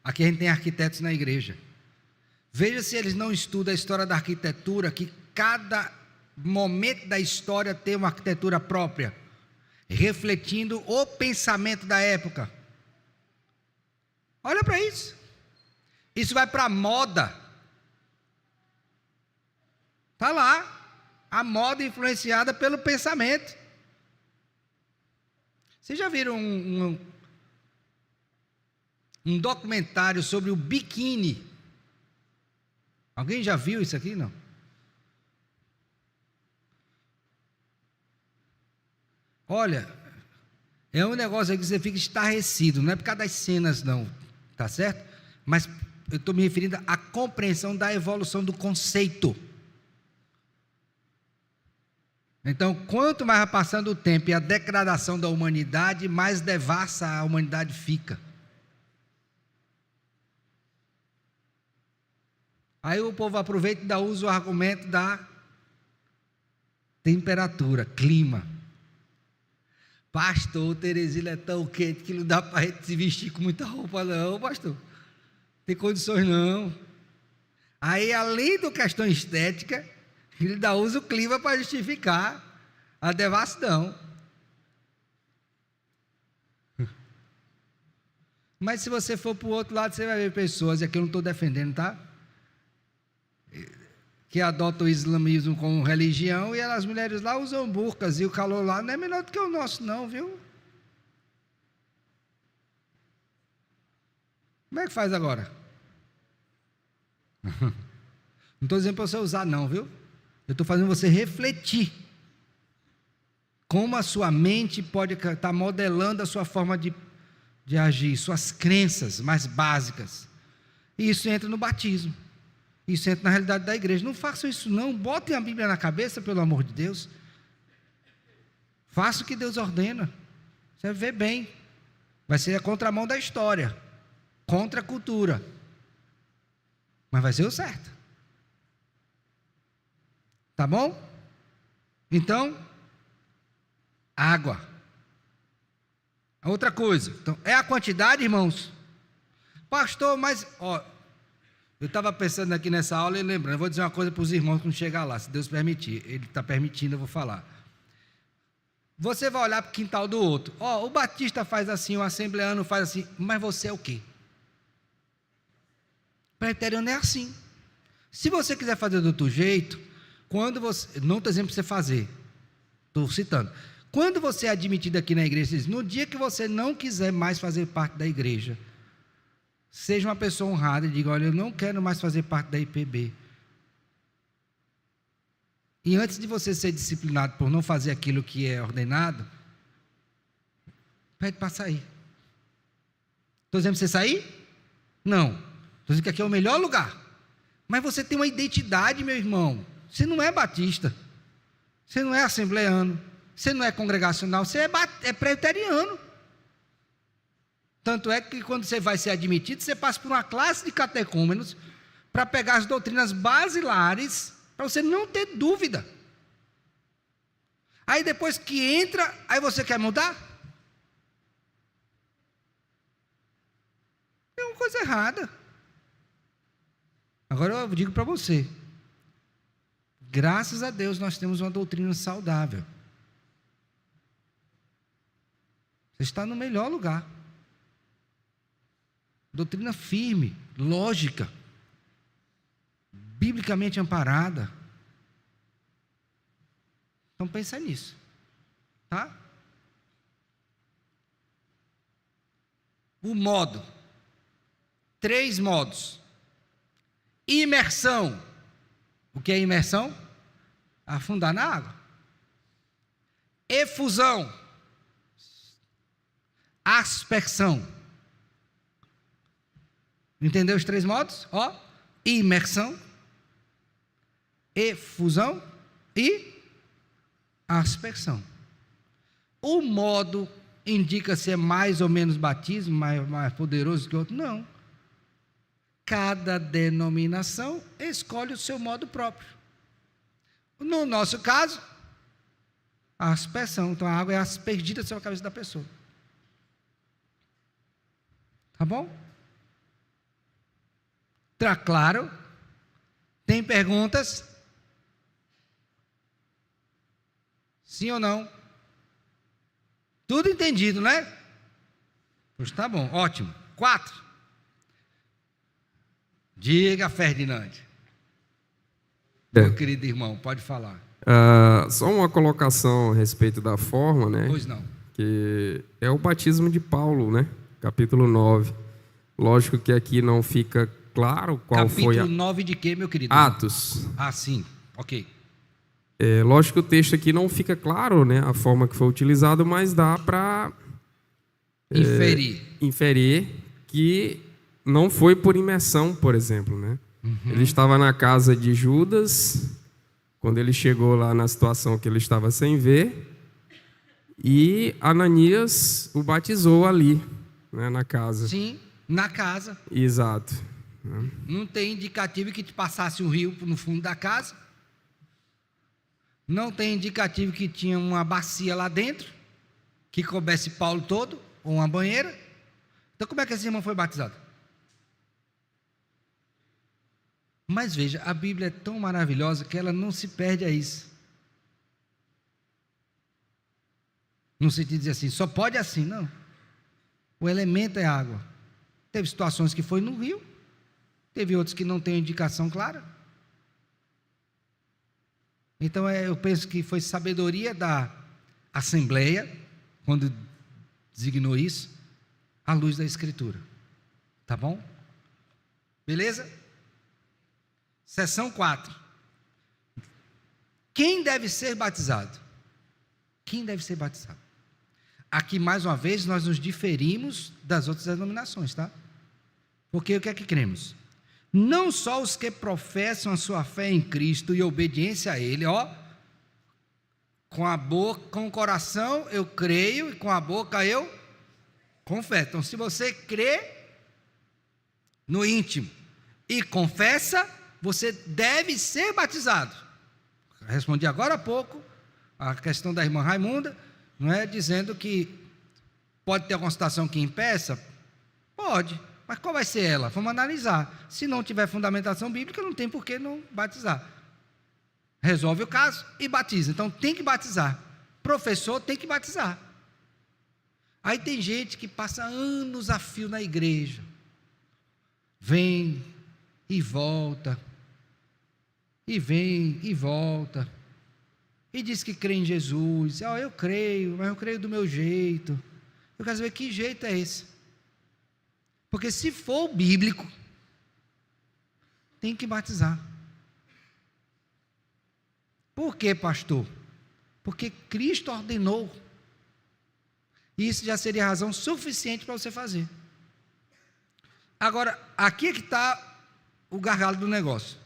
Aqui a gente tem arquitetos na igreja. Veja se eles não estudam a história da arquitetura, que cada momento da história tem uma arquitetura própria, refletindo o pensamento da época. Olha para isso. Isso vai para a moda. Está lá. A moda influenciada pelo pensamento. Vocês já viram um documentário sobre o biquíni? Alguém já viu isso aqui? Não? Olha, é um negócio aí que você fica estarrecido, não é por causa das cenas não, tá certo? Mas eu estou me referindo à compreensão da evolução do conceito. Então, quanto mais vai passando o tempo e a degradação da humanidade, mais devassa a humanidade fica. Aí o povo aproveita e ainda usa o argumento da temperatura, clima. Pastor, Teresina é tão quente que não dá para a gente se vestir com muita roupa não, pastor. Tem condições não. Aí, além da questão estética, ele ainda usa o clima para justificar a devassidão. Mas se você for para o outro lado, você vai ver pessoas, e aqui eu não estou defendendo, tá? Que adotam o islamismo como religião, e as mulheres lá usam burcas, e o calor lá não é melhor do que o nosso não, viu? Como é que faz agora? Não estou dizendo para você usar não, viu? Eu estou fazendo você refletir como a sua mente pode estar modelando a sua forma de agir, suas crenças mais básicas. E isso entra no batismo. Isso entra na realidade da igreja. Não façam isso não, botem a Bíblia na cabeça, pelo amor de Deus. Faça o que Deus ordena. Você vai ver bem. Vai ser a contramão da história, contra a cultura. Mas vai ser o certo. Tá bom? Então, água. Outra coisa. Então, é a quantidade, irmãos? Pastor, mas... eu estava pensando aqui nessa aula e lembrando, eu vou dizer uma coisa para os irmãos quando chegar lá, se Deus permitir. Ele está permitindo, eu vou falar. Você vai olhar para o quintal do outro. O batista faz assim, o assembleano faz assim, mas você é o quê? Presbiteriano é assim. Se você quiser fazer do outro jeito, quando você... não estou dizendo para você fazer, estou citando. Quando você é admitido aqui na igreja, no dia que você não quiser mais fazer parte da igreja, seja uma pessoa honrada e diga, olha, eu não quero mais fazer parte da IPB. E antes de você ser disciplinado por não fazer aquilo que é ordenado, pede para sair. Estou dizendo para você sair? Não. Estou dizendo que aqui é o melhor lugar. Mas você tem uma identidade, meu irmão. Você não é batista. Você não é assembleano. Você não é congregacional. Você é presbiteriano. Tanto é que quando você vai ser admitido, você passa por uma classe de catecúmenos para pegar as doutrinas basilares, para você não ter dúvida. Aí depois que entra, aí você quer mudar? É uma coisa errada. Agora eu digo para você, graças a Deus nós temos uma doutrina saudável. Você está no melhor lugar. Doutrina firme, lógica, biblicamente amparada. Então pensa nisso, tá? O modo, 3 modos. Imersão. O que é imersão? Afundar na água. Efusão. Aspersão. Entendeu os 3 modos? Imersão, efusão e aspersão. O modo indica se é mais ou menos batismo, mais poderoso que o outro? Não. Cada denominação escolhe o seu modo próprio. No nosso caso, A aspersão. Então a água é aspergida sobre a cabeça da pessoa. Tá bom? Tá claro? Tem perguntas? Sim ou não? Tudo entendido, né? Pois tá bom, ótimo. 4. Diga, Ferdinand. Meu querido irmão, pode falar. Só uma colocação a respeito da forma, né? Pois não. Que é o batismo de Paulo, né? Capítulo 9. Lógico que aqui não fica claro qual foi Capítulo 9 de quê, meu querido? Atos. Ah, sim. Ok. Lógico que o texto aqui não fica claro, né? A forma que foi utilizado, mas dá para inferir que não foi por imersão, por exemplo, né? Ele estava na casa de Judas, quando ele chegou lá na situação que ele estava sem ver, e Ananias o batizou ali, né, na casa. Sim, na casa. Exato. Não tem indicativo que te passasse um rio no fundo da casa. Não tem indicativo que tinha uma bacia lá dentro, que coubesse Paulo todo, ou uma banheira. Então como é que esse irmão foi batizado? Mas veja, a Bíblia é tão maravilhosa que ela não se perde a isso. Não se diz assim, só pode assim, não. O elemento é água. Teve situações que foi no rio, teve outros que não tem indicação clara. Então eu penso que foi sabedoria da Assembleia, quando designou isso, à luz da Escritura. Tá bom? Beleza? Seção 4. Quem deve ser batizado? Quem deve ser batizado? Aqui, mais uma vez, nós nos diferimos das outras denominações, tá? Porque o que é que cremos? Não só os que professam a sua fé em Cristo e obediência a Ele, com a boca, com o coração eu creio e com a boca eu confesso. Então, se você crê no íntimo e confessa, você deve ser batizado. Respondi agora há pouco a questão da irmã Raimunda, não é? Dizendo que pode ter alguma situação que impeça? Pode, mas qual vai ser ela? Vamos analisar. Se não tiver fundamentação bíblica, não tem por que não batizar. Resolve o caso e batiza. Então tem que batizar. Professor tem que batizar. Aí tem gente que passa anos a fio na igreja, vem e volta, e vem e volta, e diz que crê em Jesus. Eu creio, mas eu creio do meu jeito. Eu quero saber que jeito é esse. Porque se for bíblico, tem que batizar. Por quê, pastor? Porque Cristo ordenou. E isso já seria razão suficiente para você fazer. Agora, aqui é que está o gargalo do negócio.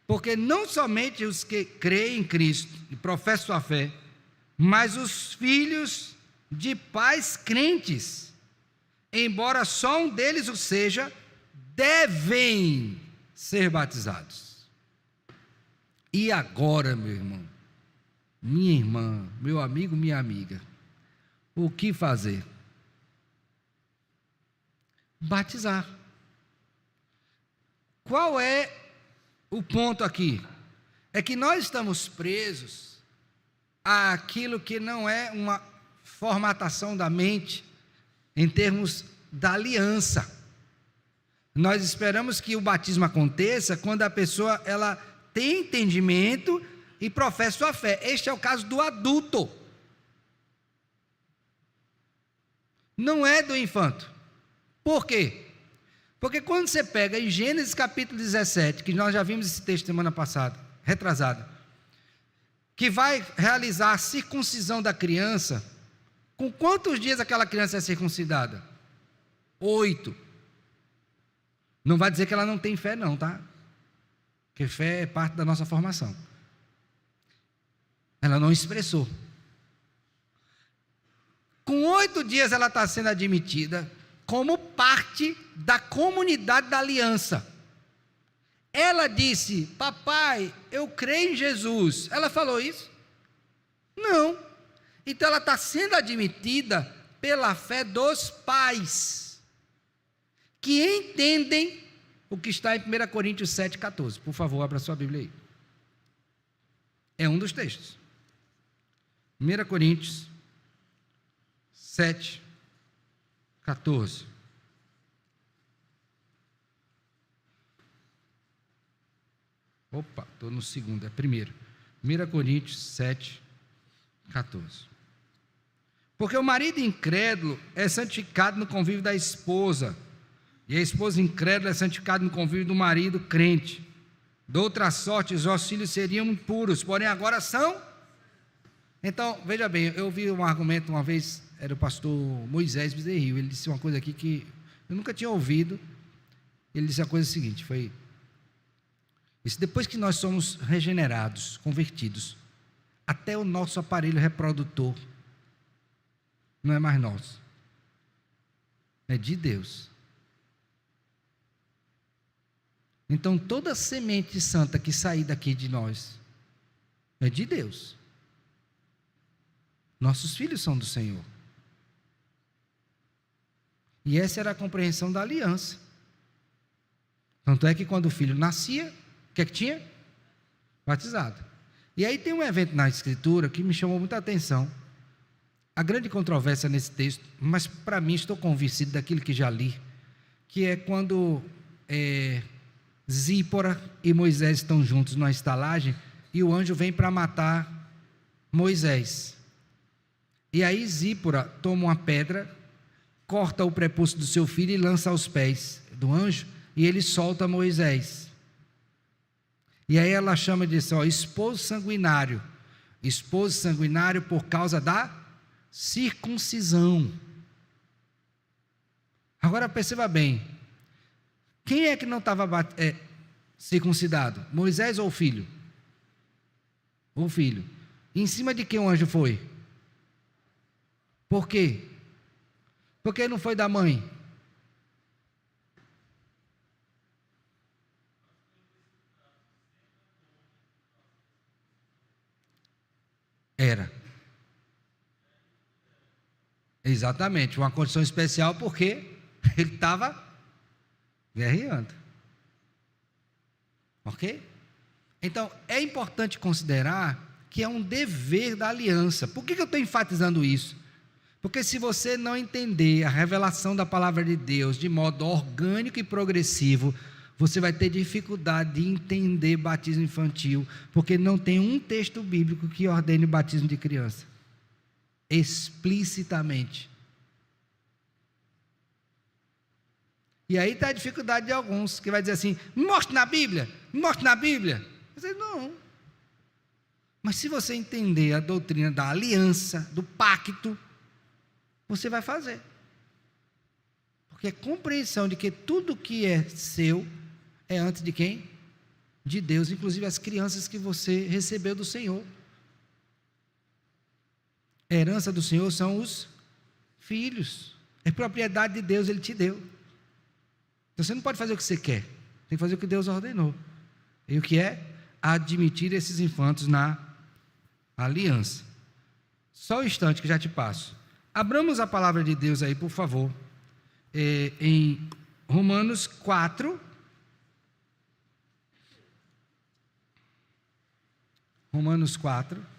Porque não somente os que creem em Cristo e professam sua fé, mas os filhos de pais crentes, embora só um deles o seja, devem ser batizados. E agora, meu irmão, minha irmã, meu amigo, minha amiga, o que fazer? Batizar. Qual é o ponto aqui? É que nós estamos presos àquilo que não é uma formatação da mente em termos da aliança. Nós esperamos que o batismo aconteça quando a pessoa ela tem entendimento e professa sua fé. Este é o caso do adulto. Não é do infanto. Por quê? Porque quando você pega em Gênesis capítulo 17, que nós já vimos esse texto semana passada, retrasada, que vai realizar a circuncisão da criança, com quantos dias aquela criança é circuncidada? 8. Não vai dizer que ela não tem fé não, tá? Porque fé é parte da nossa formação. Ela não expressou. Com 8 dias ela está sendo admitida como parte da comunidade da aliança. Ela disse: papai, eu creio em Jesus. Ela falou isso? Não. Então ela está sendo admitida pela fé dos pais, que entendem o que está em 1 Coríntios 7,14. Por favor, abra sua Bíblia aí. É um dos textos. 1 Coríntios 7,14. Opa, estou no segundo, é primeiro. 1 Coríntios 7,14. Porque o marido incrédulo é santificado no convívio da esposa, e a esposa incrédula é santificada no convívio do marido crente. De outra sorte, os vossos filhos seriam impuros, porém agora são. Então, veja bem, eu vi um argumento uma vez, era o pastor Moisés Bezerril, ele disse uma coisa aqui que eu nunca tinha ouvido. Ele disse a coisa seguinte, depois que nós somos regenerados, convertidos, até o nosso aparelho reprodutor não é mais nosso, é de Deus. Então toda semente santa que sair daqui de nós é de Deus. Nossos filhos são do Senhor. E essa era a compreensão da aliança. Tanto é que quando o filho nascia, o que é que tinha? Batizado. E aí tem um evento na Escritura que me chamou muita atenção. A grande controvérsia nesse texto, mas para mim estou convencido daquilo que já li, que é quando Zípora e Moisés estão juntos numa estalagem e o anjo vem para matar Moisés. E aí Zípora toma uma pedra, corta o prepúcio do seu filho e lança aos pés do anjo, e ele solta Moisés. E aí ela chama de esposo sanguinário por causa da circuncisão. Agora perceba bem, quem é que não estava circuncidado? Moisés ou o filho? O filho. E em cima de quem o anjo foi? Por quê? Porque não foi da mãe? Era. Exatamente, uma condição especial porque ele estava guerreando. Ok? Então, é importante considerar que é um dever da aliança. Por que eu estou enfatizando isso? Porque se você não entender a revelação da palavra de Deus de modo orgânico e progressivo, você vai ter dificuldade de entender batismo infantil, porque não tem um texto bíblico que ordene o batismo de criança explicitamente. E aí está a dificuldade de alguns, que vai dizer assim, me mostre na Bíblia. Eu digo, não. Mas se você entender a doutrina da aliança, do pacto, você vai fazer. Porque é compreensão de que tudo que é seu é antes de quem? De Deus, inclusive as crianças que você recebeu do Senhor. A herança do Senhor são os filhos. É propriedade de Deus, Ele te deu. Então você não pode fazer o que você quer. Tem que fazer o que Deus ordenou. E o que é? Admitir esses infantos na aliança. Só um instante que já te passo. Abramos a palavra de Deus aí, por favor. Em Romanos 4. Romanos 4.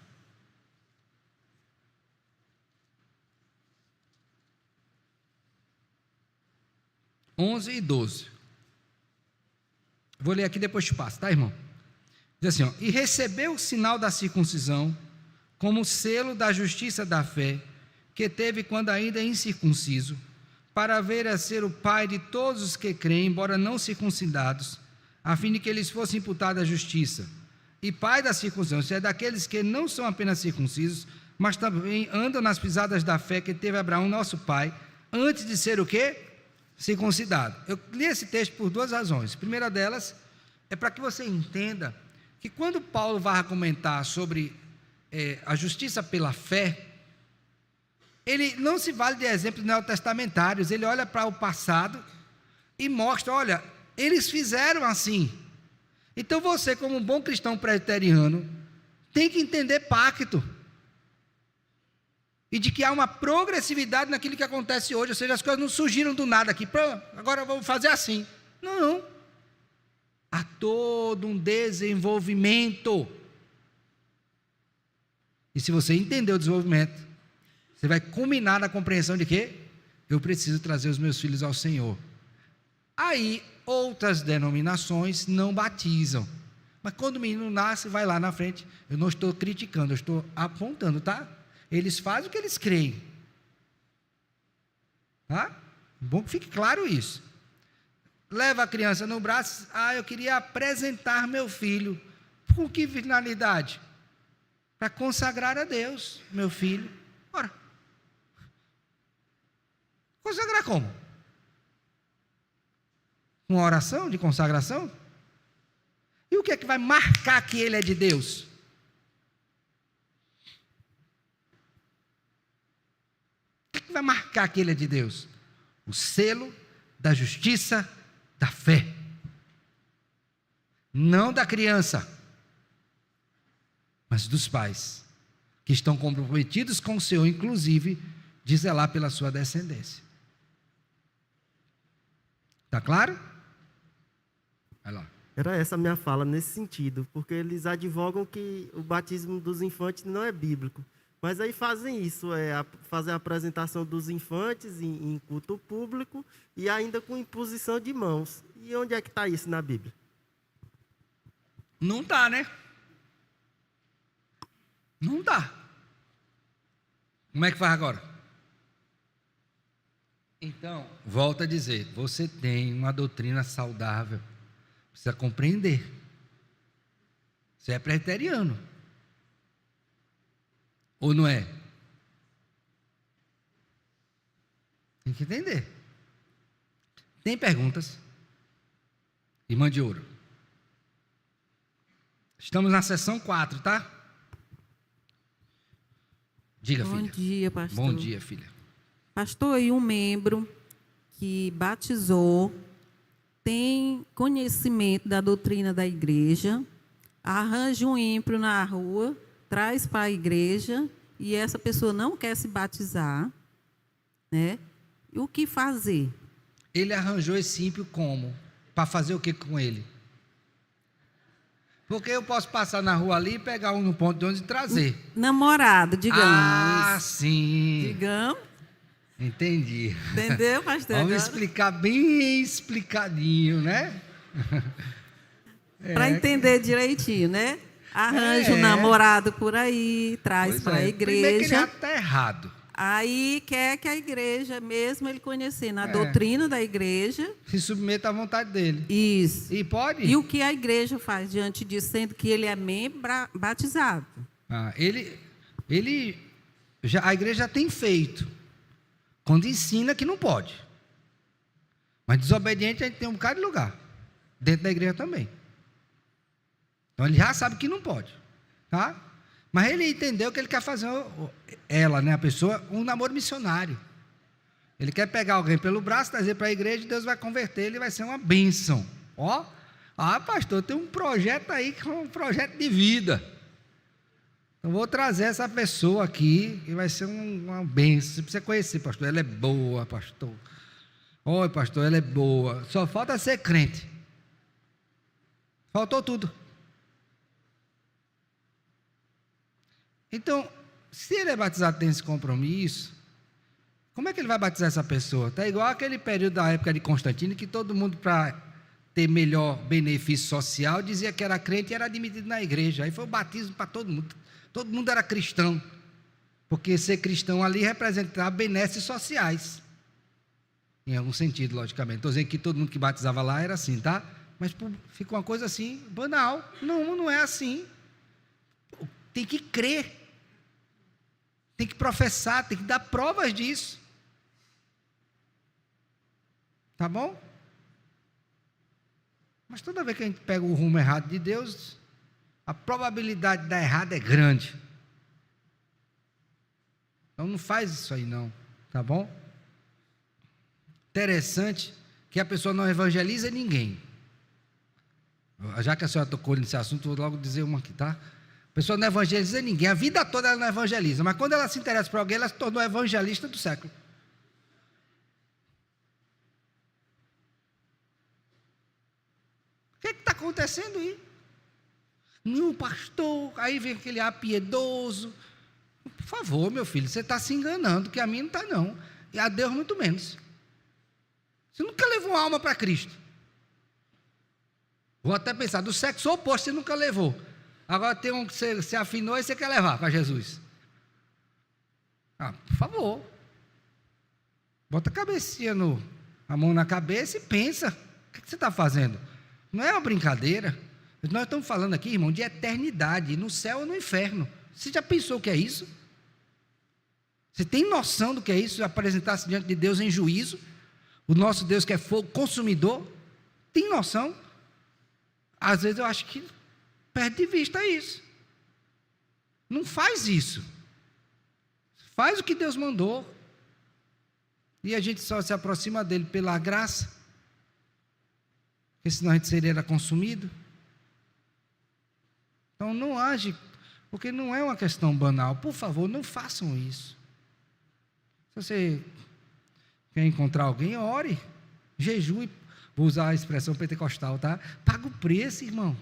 (11 e 12). Vou ler aqui, depois te passo, tá, irmão? Diz assim, e recebeu o sinal da circuncisão como selo da justiça da fé, que teve quando ainda incircunciso, para ver a ser o pai de todos os que creem, embora não circuncidados, a fim de que lhes fosse imputada a justiça. E pai da circuncisão, isso é daqueles que não são apenas circuncisos, mas também andam nas pisadas da fé que teve Abraão, nosso pai, antes de ser o quê? Circuncidado. Eu li esse texto por duas razões. A primeira delas é para que você entenda que quando Paulo vai comentar sobre a justiça pela fé, ele não se vale de exemplos neotestamentários, ele olha para o passado e mostra, olha, eles fizeram assim. Então você, como um bom cristão presbiteriano, tem que entender pacto. E de que há uma progressividade naquilo que acontece hoje, ou seja, as coisas não surgiram do nada aqui, agora vamos fazer assim. Não. Há todo um desenvolvimento. E se você entender o desenvolvimento, você vai culminar na compreensão de que eu preciso trazer os meus filhos ao Senhor. Aí, outras denominações não batizam. Mas quando o menino nasce, vai lá na frente. Eu não estou criticando, eu estou apontando, tá? Eles fazem o que eles creem. Tá? Bom que fique claro isso. Leva a criança no braço. Eu queria apresentar meu filho. Com que finalidade? Para consagrar a Deus, meu filho. Ora. Consagrar como? Uma oração de consagração? E o que é que vai marcar que ele é de Deus? O que é que vai marcar que ele é de Deus? O selo da justiça da fé. Não da criança, mas dos pais, que estão comprometidos com o Senhor, inclusive, de zelar pela sua descendência. Está claro? Vai lá. Era essa a minha fala nesse sentido, porque eles advogam que o batismo dos infantes não é bíblico. Mas aí fazem isso, fazer a apresentação dos infantes em culto público e ainda com imposição de mãos. E onde é que está isso na Bíblia? Não está, né? Não está. Como é que faz agora? Então, volto a dizer, você tem uma doutrina saudável, precisa compreender. Você é presbiteriano. Ou não é? Tem que entender. Tem perguntas? Irmã de ouro. Estamos na sessão 4, tá? Diga, filha. Bom dia, pastor. Bom dia, filha. Pastor, e um membro que batizou, tem conhecimento da doutrina da igreja, arranja um ímpio na rua, traz para a igreja e essa pessoa não quer se batizar, né? E o que fazer? Ele arranjou esse ímpio como? Para fazer o que com ele? Porque eu posso passar na rua ali e pegar um no ponto de ônibus e trazer. Namorado, digamos. Ah, sim. Digamos. Entendi. Entendeu, pastor? Vamos explicar bem explicadinho, né? Para entender direitinho, né? Arranja um namorado por aí, traz para a igreja. Primeiro que ele já está errado. Aí quer que a igreja, mesmo ele conhecendo a doutrina da igreja, se submeta à vontade dele. Isso. E pode? E o que a igreja faz diante disso, sendo que ele é membro batizado? A igreja já tem feito. Quando ensina que não pode. Mas desobediente a gente tem um bocado de lugar. Dentro da igreja também. Então ele já sabe que não pode. Tá? Mas ele entendeu que ele quer fazer, ela, né, a pessoa, um namoro missionário. Ele quer pegar alguém pelo braço, trazer para a igreja, e Deus vai converter, ele vai ser uma bênção. Ó, pastor, tem um projeto aí que é um projeto de vida. Eu vou trazer essa pessoa aqui, e vai ser uma bênção. Você precisa conhecer, pastor, ela é boa, pastor. Oi, pastor, ela é boa. Só falta ser crente. Faltou tudo. Então, se ele é batizado e tem esse compromisso, como é que ele vai batizar essa pessoa? Está igual aquele período da época de Constantino, que todo mundo, para ter melhor benefício social, dizia que era crente e era admitido na igreja. Aí foi o batismo para todo mundo. Todo mundo era cristão. Porque ser cristão ali representava benesses sociais. Em algum sentido, logicamente. Estou dizendo que todo mundo que batizava lá era assim, tá? Mas fica uma coisa assim, banal. Não é assim. Tem que crer. Tem que professar, tem que dar provas disso. Tá bom? Mas toda vez que a gente pega o rumo errado de Deus, a probabilidade de dar errado é grande. Então não faz isso aí não, tá bom? Interessante que a pessoa não evangeliza ninguém. Já que a senhora tocou nesse assunto, vou logo dizer uma aqui, tá? A pessoa não evangeliza ninguém, a vida toda ela não evangeliza, mas quando ela se interessa por alguém, ela se tornou evangelista do século. O que está acontecendo aí? Não, pastor, aí vem aquele ar piedoso. Por favor, meu filho, você está se enganando, que a mim não está não, e a Deus muito menos. Você nunca levou uma alma para Cristo. Vou até pensar, do sexo oposto você nunca levou. Agora tem um que você se afinou e você quer levar para Jesus. Por favor. Bota a cabecinha, a mão na cabeça e pensa. O que você está fazendo? Não é uma brincadeira. Nós estamos falando aqui, irmão, de eternidade, no céu ou no inferno. Você já pensou o que é isso? Você tem noção do que é isso? Apresentar-se diante de Deus em juízo? O nosso Deus que é fogo consumidor? Tem noção? Às vezes eu acho que perde de vista isso. Não faz isso. Faz o que Deus mandou. E a gente só se aproxima dele pela graça. Porque senão a gente seria consumido. Então não age, porque não é uma questão banal. Por favor, não façam isso. Se você quer encontrar alguém, ore, jejue. Vou usar a expressão pentecostal, tá? Paga o preço, irmão.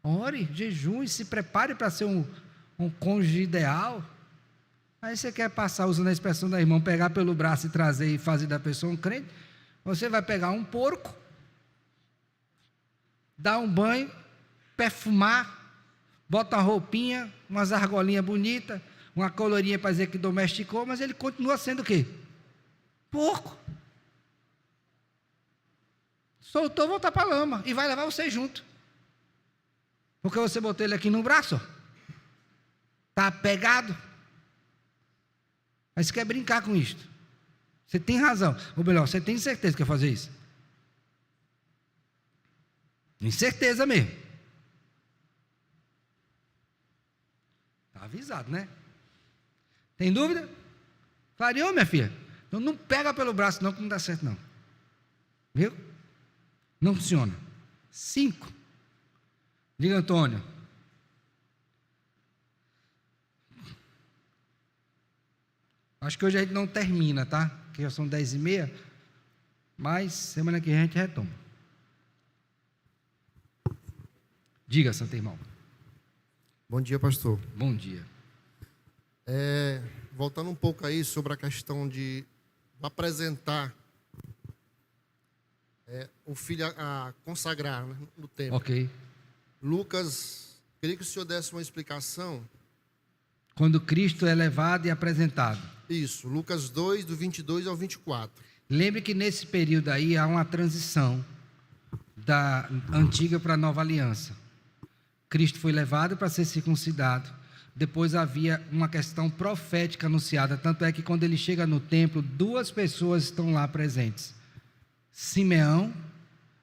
Ore, jejue, se prepare para ser um cônjuge ideal. Aí você quer passar, usando a expressão da irmã, pegar pelo braço e trazer e fazer da pessoa um crente. Você vai pegar um porco, dar um banho, perfumar, bota uma roupinha, umas argolinhas bonitas, uma colorinha para dizer que domesticou, mas ele continua sendo o quê? Porco. Soltou, voltar para a lama e vai levar você junto. Porque você botou ele aqui no braço, está apegado. Mas você quer brincar com isto. Você tem razão. Ou melhor, você tem certeza que quer fazer isso? Tem certeza mesmo. Está avisado, né? Tem dúvida? Clareou, minha filha? Então não pega pelo braço não, que não dá certo não. Viu? Não funciona. 5. Diga, Antônio. Acho que hoje a gente não termina, tá? Porque já são 10h30. Mas semana que vem a gente retoma. Diga, Santo Irmão. Bom dia, pastor. Bom dia. Voltando um pouco aí sobre a questão de apresentar o filho a consagrar, né, no templo. Ok. Lucas, queria que o senhor desse uma explicação. Quando Cristo é levado e apresentado. Isso, Lucas 2, do 22 ao 24. Lembre que nesse período aí há uma transição da antiga para a nova aliança. Cristo foi levado para ser circuncidado. Depois havia uma questão profética anunciada. Tanto é que quando ele chega no templo, 2 pessoas estão lá presentes. Simeão,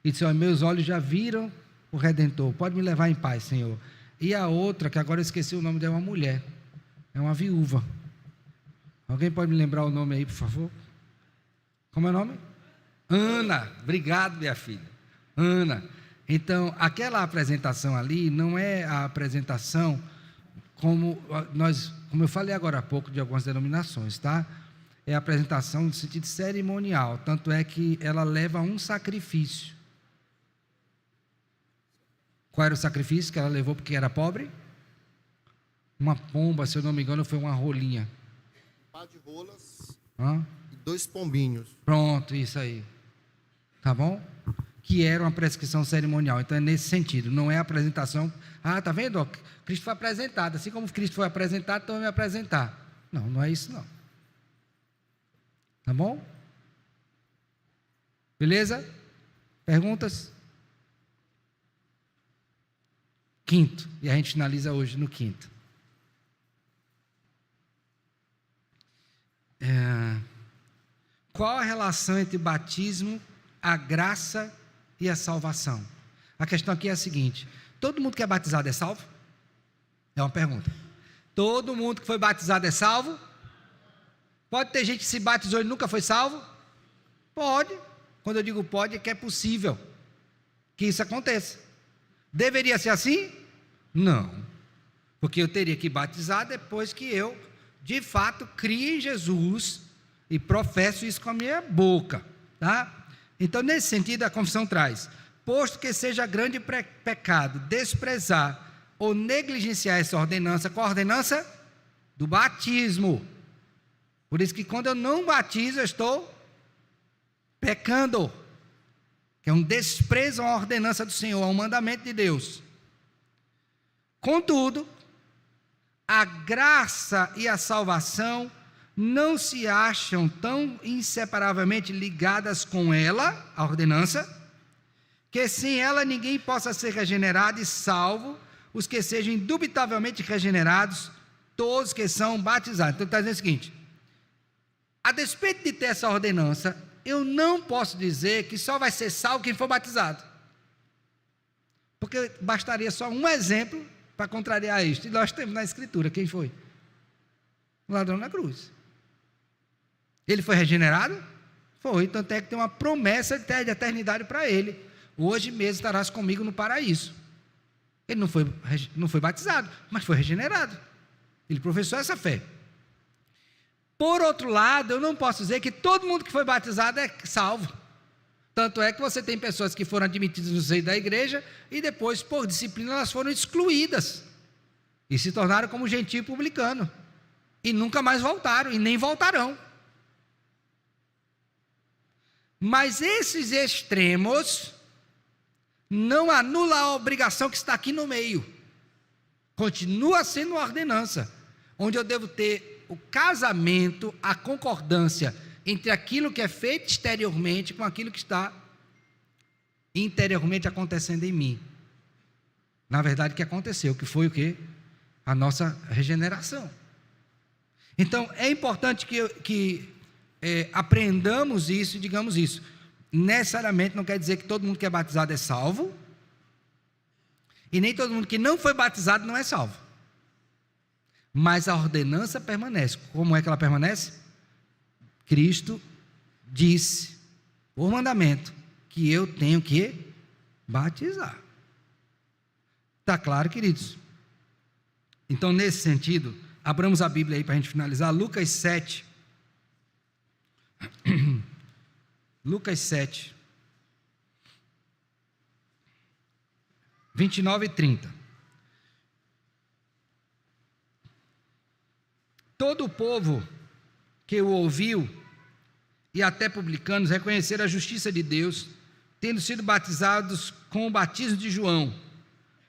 e disse: meus olhos já viram o Redentor. Pode me levar em paz, Senhor. E a outra, que agora eu esqueci o nome dela, é uma mulher. É uma viúva. Alguém pode me lembrar o nome aí, por favor? Como é o nome? Ana. Obrigado, minha filha. Ana. Então, aquela apresentação ali não é a apresentação como eu falei agora há pouco de algumas denominações, tá? É a apresentação no sentido cerimonial, tanto é que ela leva a um sacrifício. Qual era o sacrifício que ela levou porque era pobre? Uma pomba, se eu não me engano, foi uma rolinha. Par de rolas e 2 pombinhos. Pronto, isso aí. Tá bom? Que era uma prescrição cerimonial. Então é nesse sentido, não é a apresentação. Tá vendo? Ó, Cristo foi apresentado. Assim como Cristo foi apresentado, então eu me apresentar. Não, não é isso não. Tá bom? Beleza? Perguntas? 5º, e a gente finaliza hoje no 5º. Qual a relação entre o batismo, a graça e a salvação? A questão aqui é a seguinte: todo mundo que é batizado é salvo? É uma pergunta. Todo mundo que foi batizado é salvo? Pode ter gente que se batizou e nunca foi salvo? Pode. Quando eu digo pode, é que é possível que isso aconteça. Deveria ser assim? Não. Porque eu teria que batizar depois que eu, de fato, crie em Jesus e professo isso com a minha boca, tá? Então, nesse sentido, a confissão traz: posto que seja grande pecado desprezar ou negligenciar essa ordenança. Qual a ordenança? Do batismo. Por isso que quando eu não batizo, eu estou pecando, que é um desprezo a uma ordenança do Senhor, a um mandamento de Deus. Contudo, a graça e a salvação não se acham tão inseparavelmente ligadas com ela, a ordenança, que sem ela ninguém possa ser regenerado e salvo os que sejam indubitavelmente regenerados, todos que são batizados. Então está dizendo o seguinte: a despeito de ter essa ordenança, eu não posso dizer que só vai ser salvo quem for batizado, porque bastaria só um exemplo para contrariar isto, e nós temos na Escritura. Quem foi? O ladrão na cruz. Ele foi regenerado? Foi, então tem que ter uma promessa de eternidade para ele. Hoje mesmo estarás comigo no paraíso. Ele não foi batizado, mas foi regenerado. Ele professou essa fé. Por outro lado, eu não posso dizer que todo mundo que foi batizado é salvo. Tanto é que você tem pessoas que foram admitidas no seio da igreja e depois, por disciplina, elas foram excluídas e se tornaram como gentio publicano e nunca mais voltaram e nem voltarão. Mas esses extremos não anulam a obrigação que está aqui no meio. Continua sendo uma ordenança, onde eu devo ter o casamento, a concordância entre aquilo que é feito exteriormente com aquilo que está interiormente acontecendo em mim. Na verdade, o que aconteceu, que foi o quê? A nossa regeneração. Então, é importante que aprendamos isso e digamos isso. Necessariamente não quer dizer que todo mundo que é batizado é salvo, e nem todo mundo que não foi batizado não é salvo. Mas a ordenança permanece. Como é que ela permanece? Cristo disse, por mandamento, que eu tenho que batizar. Está claro, queridos? Então, nesse sentido, abramos a Bíblia aí para a gente finalizar. Lucas 7. Lucas 7. 29 e 30. Todo o povo que o ouviu, e até publicanos, reconheceram a justiça de Deus, tendo sido batizados com o batismo de João.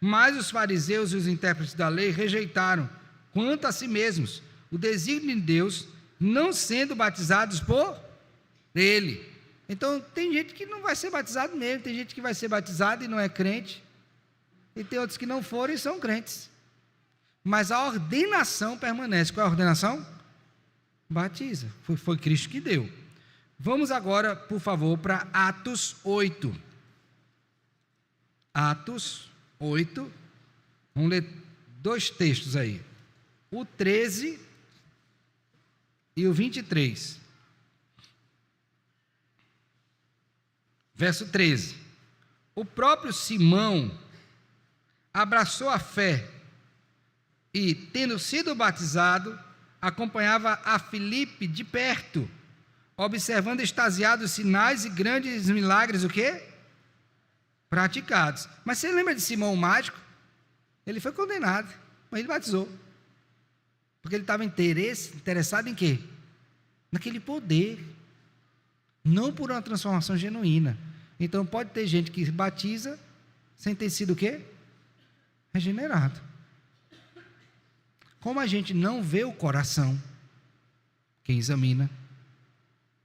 Mas os fariseus e os intérpretes da lei rejeitaram, quanto a si mesmos, o desígnio de Deus, não sendo batizados por ele. Então, tem gente que não vai ser batizado mesmo, tem gente que vai ser batizado e não é crente, e tem outros que não foram e são crentes. Mas a ordenação permanece. Qual é a ordenação? Batiza. Foi Cristo que deu. Vamos agora, por favor, para Atos 8. Atos 8. Vamos ler dois textos aí. O 13 e o 23. Verso 13. O próprio Simão abraçou a fé e, tendo sido batizado, acompanhava a Filipe de perto, observando extasiados sinais e grandes milagres, o quê? Praticados. Mas você lembra de Simão o mágico? Ele foi condenado, mas ele batizou. Porque ele estava interessado em quê? Naquele poder. Não por uma transformação genuína. Então pode ter gente que batiza sem ter sido o quê? Regenerado. Como a gente não vê o coração, quem examina,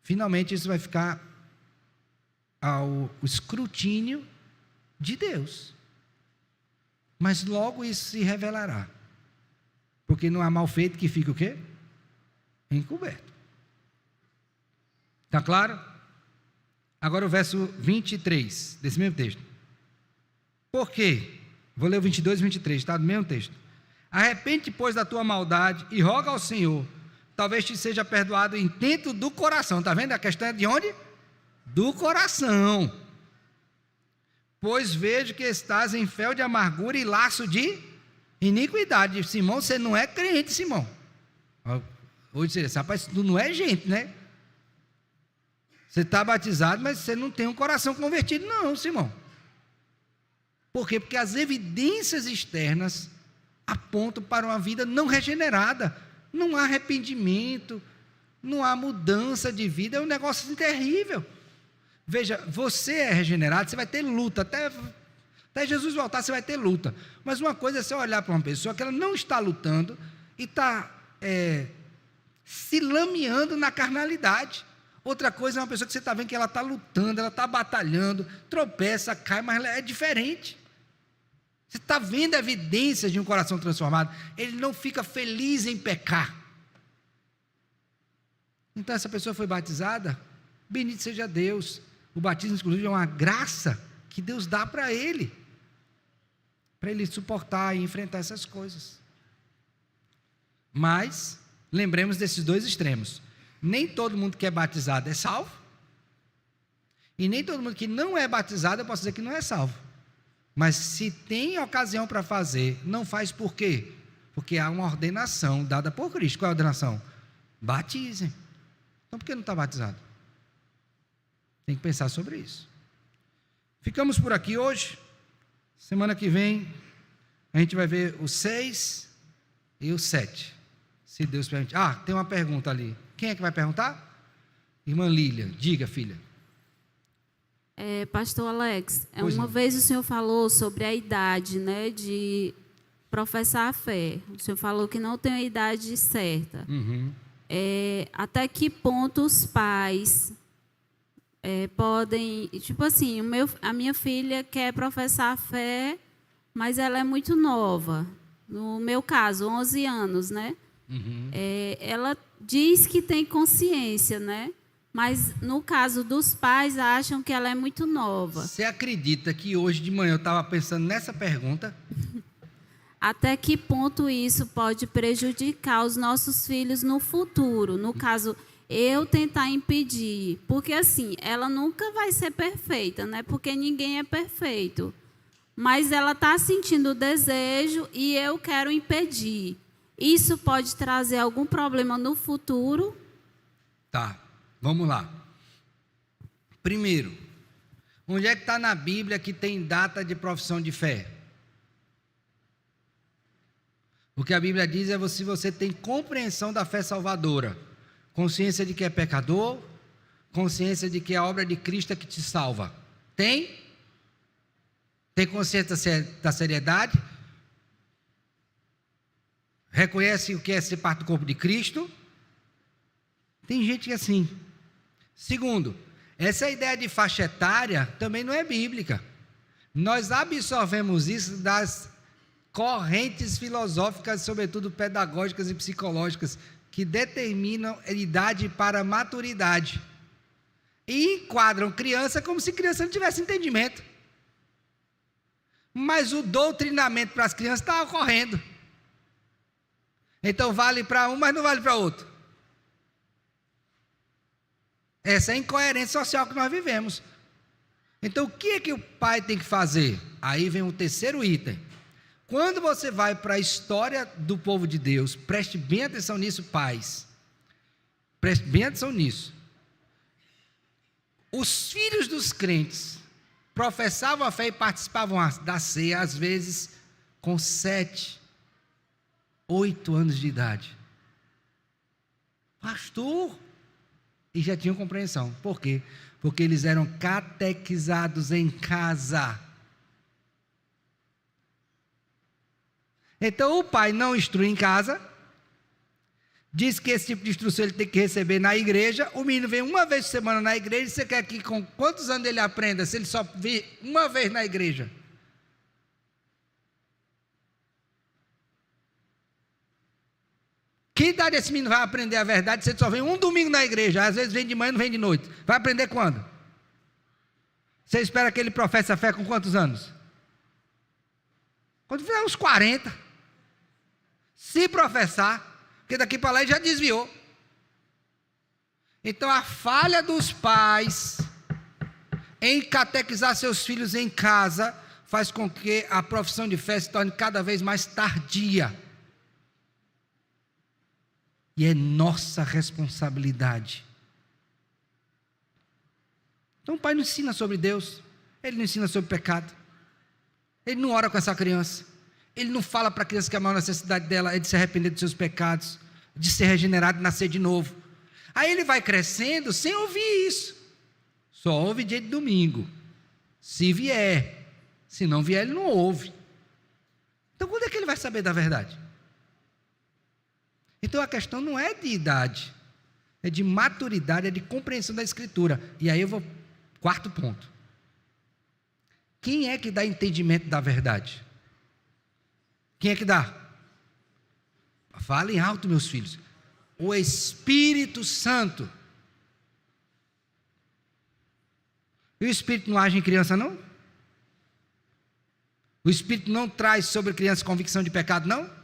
finalmente isso vai ficar ao escrutínio de Deus. Mas logo isso se revelará. Porque não há mal feito que fique o quê? Encoberto. Está claro? Agora o verso 23 desse mesmo texto. Por quê? Vou ler o 22 e 23, está no mesmo texto. Arrepende-te, pois, da tua maldade e roga ao Senhor, talvez te seja perdoado o intento do coração. Está vendo? A questão é de onde? Do coração. Pois vejo que estás em fel de amargura e laço de iniquidade. Simão, você não é crente, Simão. Hoje você diz, rapaz, tu não é gente, né? Você está batizado, mas você não tem um coração convertido, não, Simão. Por quê? Porque as evidências externas apontam para uma vida não regenerada. Não há arrependimento, não há mudança de vida, é um negócio assim, terrível. Veja, você é regenerado, você vai ter luta, até Jesus voltar você vai ter luta. Mas uma coisa é você olhar para uma pessoa que ela não está lutando e está se lameando na carnalidade. Outra coisa é uma pessoa que você está vendo que ela está lutando, ela está batalhando, tropeça, cai, mas ela é diferente. Você está vendo evidências de um coração transformado. Ele não fica feliz em pecar. Então essa pessoa foi batizada, bendito seja Deus. O batismo, inclusive, é uma graça que Deus dá para ele suportar e enfrentar essas coisas. Mas, lembremos desses dois extremos. Nem todo mundo que é batizado é salvo, e nem todo mundo que não é batizado, eu posso dizer que não é salvo. Mas se tem ocasião para fazer, não faz por quê? Porque há uma ordenação dada por Cristo. Qual é a ordenação? Batizem. Então por que não está batizado? Tem que pensar sobre isso. Ficamos por aqui hoje. Semana que vem a gente vai ver o 6 e o 7, se Deus permitir. Tem uma pergunta ali. Quem é que vai perguntar? Irmã Lília, diga, filha. Pastor Alex, Pois uma não. vez o senhor falou sobre a idade, né, de professar a fé. O senhor falou que não tem a idade certa. Uhum. Até que ponto os pais podem... Tipo assim, a minha filha quer professar a fé, mas ela é muito nova. No meu caso, 11 anos, né? Uhum. Ela diz que tem consciência, né? Mas, no caso dos pais, acham que ela é muito nova. Você acredita que hoje de manhã eu estava pensando nessa pergunta? Até que ponto isso pode prejudicar os nossos filhos no futuro? No caso, eu tentar impedir. Porque, assim, ela nunca vai ser perfeita, né? Porque ninguém é perfeito. Mas ela está sentindo o desejo e eu quero impedir. Isso pode trazer algum problema no futuro? Tá, vamos lá. Primeiro, onde é que está na Bíblia que tem data de profissão de fé? O que a Bíblia diz é se você tem compreensão da fé salvadora, consciência de que é pecador, consciência de que é a obra de Cristo é que te salva. Tem? Tem consciência da seriedade? Reconhece o que é ser parte do corpo de Cristo? Tem gente que é assim. Segundo, essa ideia de faixa etária também não é bíblica. Nós absorvemos isso das correntes filosóficas, sobretudo pedagógicas e psicológicas, que determinam a idade para a maturidade. E enquadram criança como se criança não tivesse entendimento. Mas o doutrinamento para as crianças está ocorrendo. Então vale para um, mas não vale para outro. Essa é a incoerência social que nós vivemos. Então o que é que o pai tem que fazer? Aí vem o terceiro item. Quando você vai para a história do povo de Deus, preste bem atenção nisso, pais. Preste bem atenção nisso. Os filhos dos crentes professavam a fé e participavam da ceia, às vezes com 7, 8 anos de idade. Pastor, e já tinham compreensão. Por quê? Porque eles eram catequizados em casa. Então o pai não instrui em casa, diz que esse tipo de instrução ele tem que receber na igreja. O menino vem uma vez por semana na igreja, e você quer que com quantos anos ele aprenda, se ele só vir uma vez na igreja? Que idade esse menino vai aprender a verdade se ele só vem um domingo na igreja? Às vezes vem de manhã, não vem de noite. Vai aprender quando? Você espera que ele professe a fé com quantos anos? Quando tiver uns 40. Se professar, porque daqui para lá ele já desviou. Então a falha dos pais em catequizar seus filhos em casa, faz com que a profissão de fé se torne cada vez mais tardia. E é nossa responsabilidade. Então o pai não ensina sobre Deus, ele não ensina sobre pecado, ele não ora com essa criança, ele não fala para a criança que a maior necessidade dela é de se arrepender dos seus pecados, de ser regenerado e nascer de novo. Aí ele vai crescendo sem ouvir isso, só ouve dia de domingo, se vier, se não vier ele não ouve. Então quando é que ele vai saber da verdade? Então a questão não é de idade, é de maturidade, é de compreensão da Escritura. E aí eu vou, quarto ponto. Quem é que dá entendimento da verdade? Quem é que dá? Falem alto, meus filhos. O Espírito Santo. E o Espírito não age em criança, não? O Espírito não traz sobre criança convicção de pecado, não?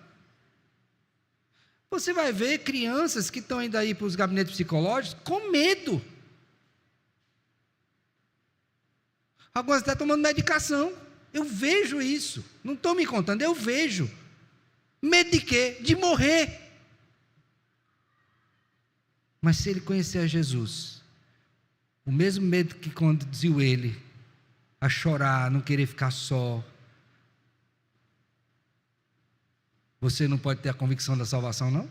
Você vai ver crianças que estão indo aí para os gabinetes psicológicos com medo. Algumas até tomando medicação. Eu vejo isso. Não estou me contando, eu vejo. Medo de quê? De morrer. Mas se ele conhecer a Jesus, o mesmo medo que conduziu ele a chorar, a não querer ficar só, você não pode ter a convicção da salvação, não?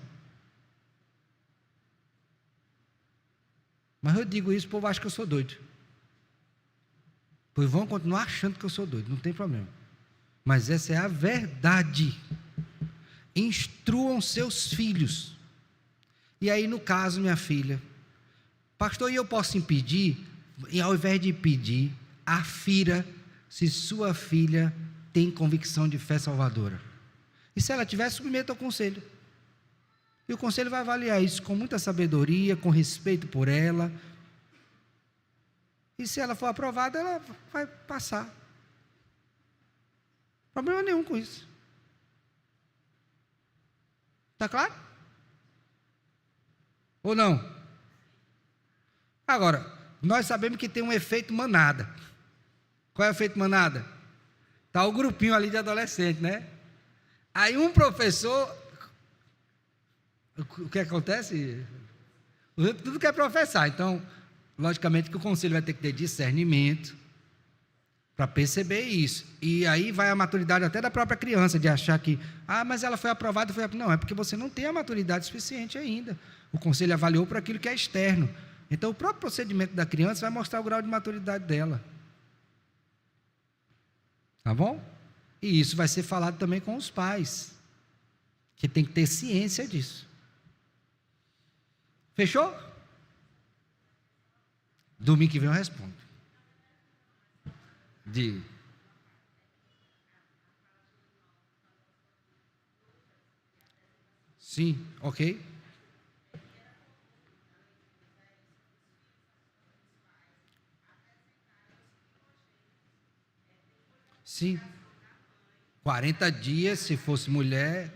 Mas eu digo isso, o povo acha que eu sou doido. Pois vão continuar achando que eu sou doido, não tem problema. Mas essa é a verdade. Instruam seus filhos. E aí, no caso, minha filha, pastor, e eu posso impedir? E ao invés de pedir, afira se sua filha tem convicção de fé salvadora. E se ela tiver, submeta ao conselho. E o conselho vai avaliar isso com muita sabedoria, com respeito por ela. E se ela for aprovada, ela vai passar. Problema nenhum com isso. Está claro? Ou não? Agora, nós sabemos que tem um efeito manada. Qual é o efeito manada? Está o grupinho ali de adolescente, né? Aí um professor, o que acontece? Tudo quer professar, então, logicamente que o conselho vai ter que ter discernimento para perceber isso. E aí vai a maturidade até da própria criança, de achar que, mas ela foi aprovada, não, é porque você não tem a maturidade suficiente ainda. O conselho avaliou por aquilo que é externo. Então, o próprio procedimento da criança vai mostrar o grau de maturidade dela. Tá bom? E isso vai ser falado também com os pais, que tem que ter ciência disso. Fechou? Domingo que vem eu respondo. Sim, ok. Sim. 40 dias, se fosse mulher.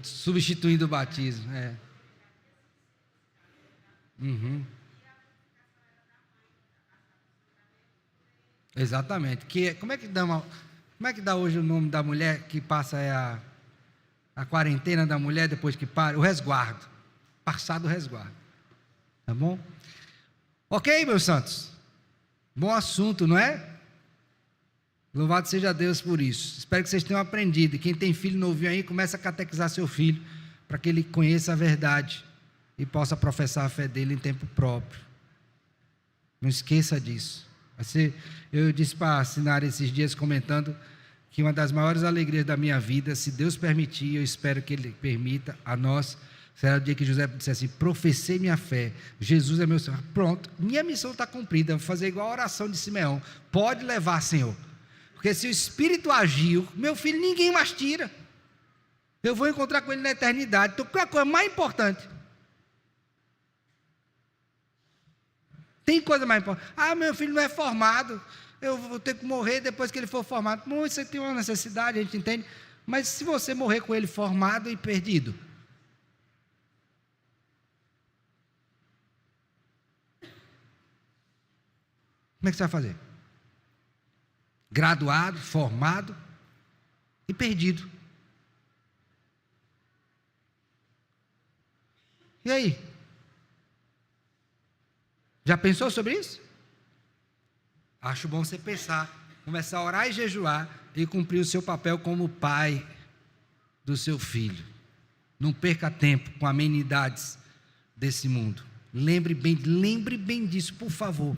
Substituindo o batismo. Exatamente. Como é que dá hoje o nome da mulher que passa a quarentena da mulher depois que para? O resguardo. Passado o resguardo. Tá bom? Ok, meus santos? Bom assunto, não é? Louvado seja Deus por isso. Espero que vocês tenham aprendido. E quem tem filho novinho aí, começa a catequizar seu filho, para que ele conheça a verdade e possa professar a fé dele em tempo próprio. Não esqueça disso. Eu disse para a Sinara esses dias, comentando, que uma das maiores alegrias da minha vida, se Deus permitir, eu espero que Ele permita a nós, será o dia que José disse assim: professei minha fé, Jesus é meu Senhor. Pronto, minha missão está cumprida, vou fazer igual a oração de Simeão. Pode levar, Senhor. Porque se o Espírito agiu, meu filho ninguém mais tira. Eu vou encontrar com ele na eternidade. Então, qual é a coisa mais importante? Tem coisa mais importante. Meu filho não é formado. Eu vou ter que morrer depois que ele for formado. Bom, isso tem uma necessidade, a gente entende. Mas se você morrer com ele formado e perdido? Como é que você vai fazer? Graduado, formado e perdido. E aí? Já pensou sobre isso? Acho bom você pensar, começar a orar e jejuar e cumprir o seu papel como pai do seu filho. Não perca tempo com amenidades desse mundo. Lembre bem disso, por favor,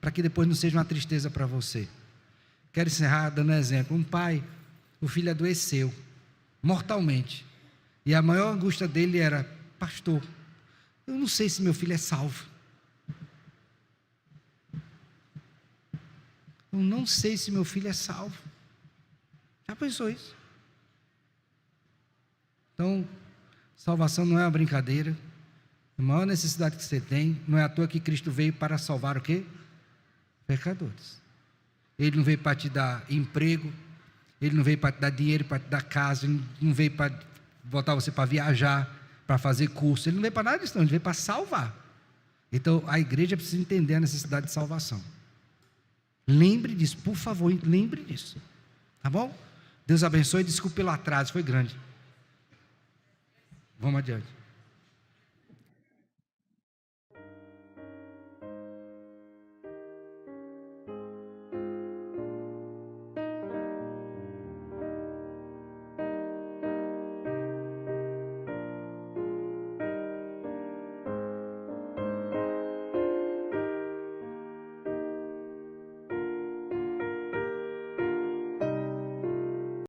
para que depois não seja uma tristeza para você. Quero encerrar dando um exemplo. Um pai, o filho adoeceu mortalmente. E a maior angústia dele era: pastor, eu não sei se meu filho é salvo. Eu não sei se meu filho é salvo. Já pensou isso? Então, salvação não é uma brincadeira. A maior necessidade que você tem, não é à toa que Cristo veio para salvar o quê? Pecadores. Ele não veio para te dar emprego, Ele não veio para te dar dinheiro, para te dar casa, Ele não veio para botar você para viajar, para fazer curso, Ele não veio para nada disso não, Ele veio para salvar. Então, a igreja precisa entender a necessidade de salvação. Lembre disso, por favor, lembre disso. Tá bom? Deus abençoe, desculpe pelo atraso, foi grande. Vamos adiante.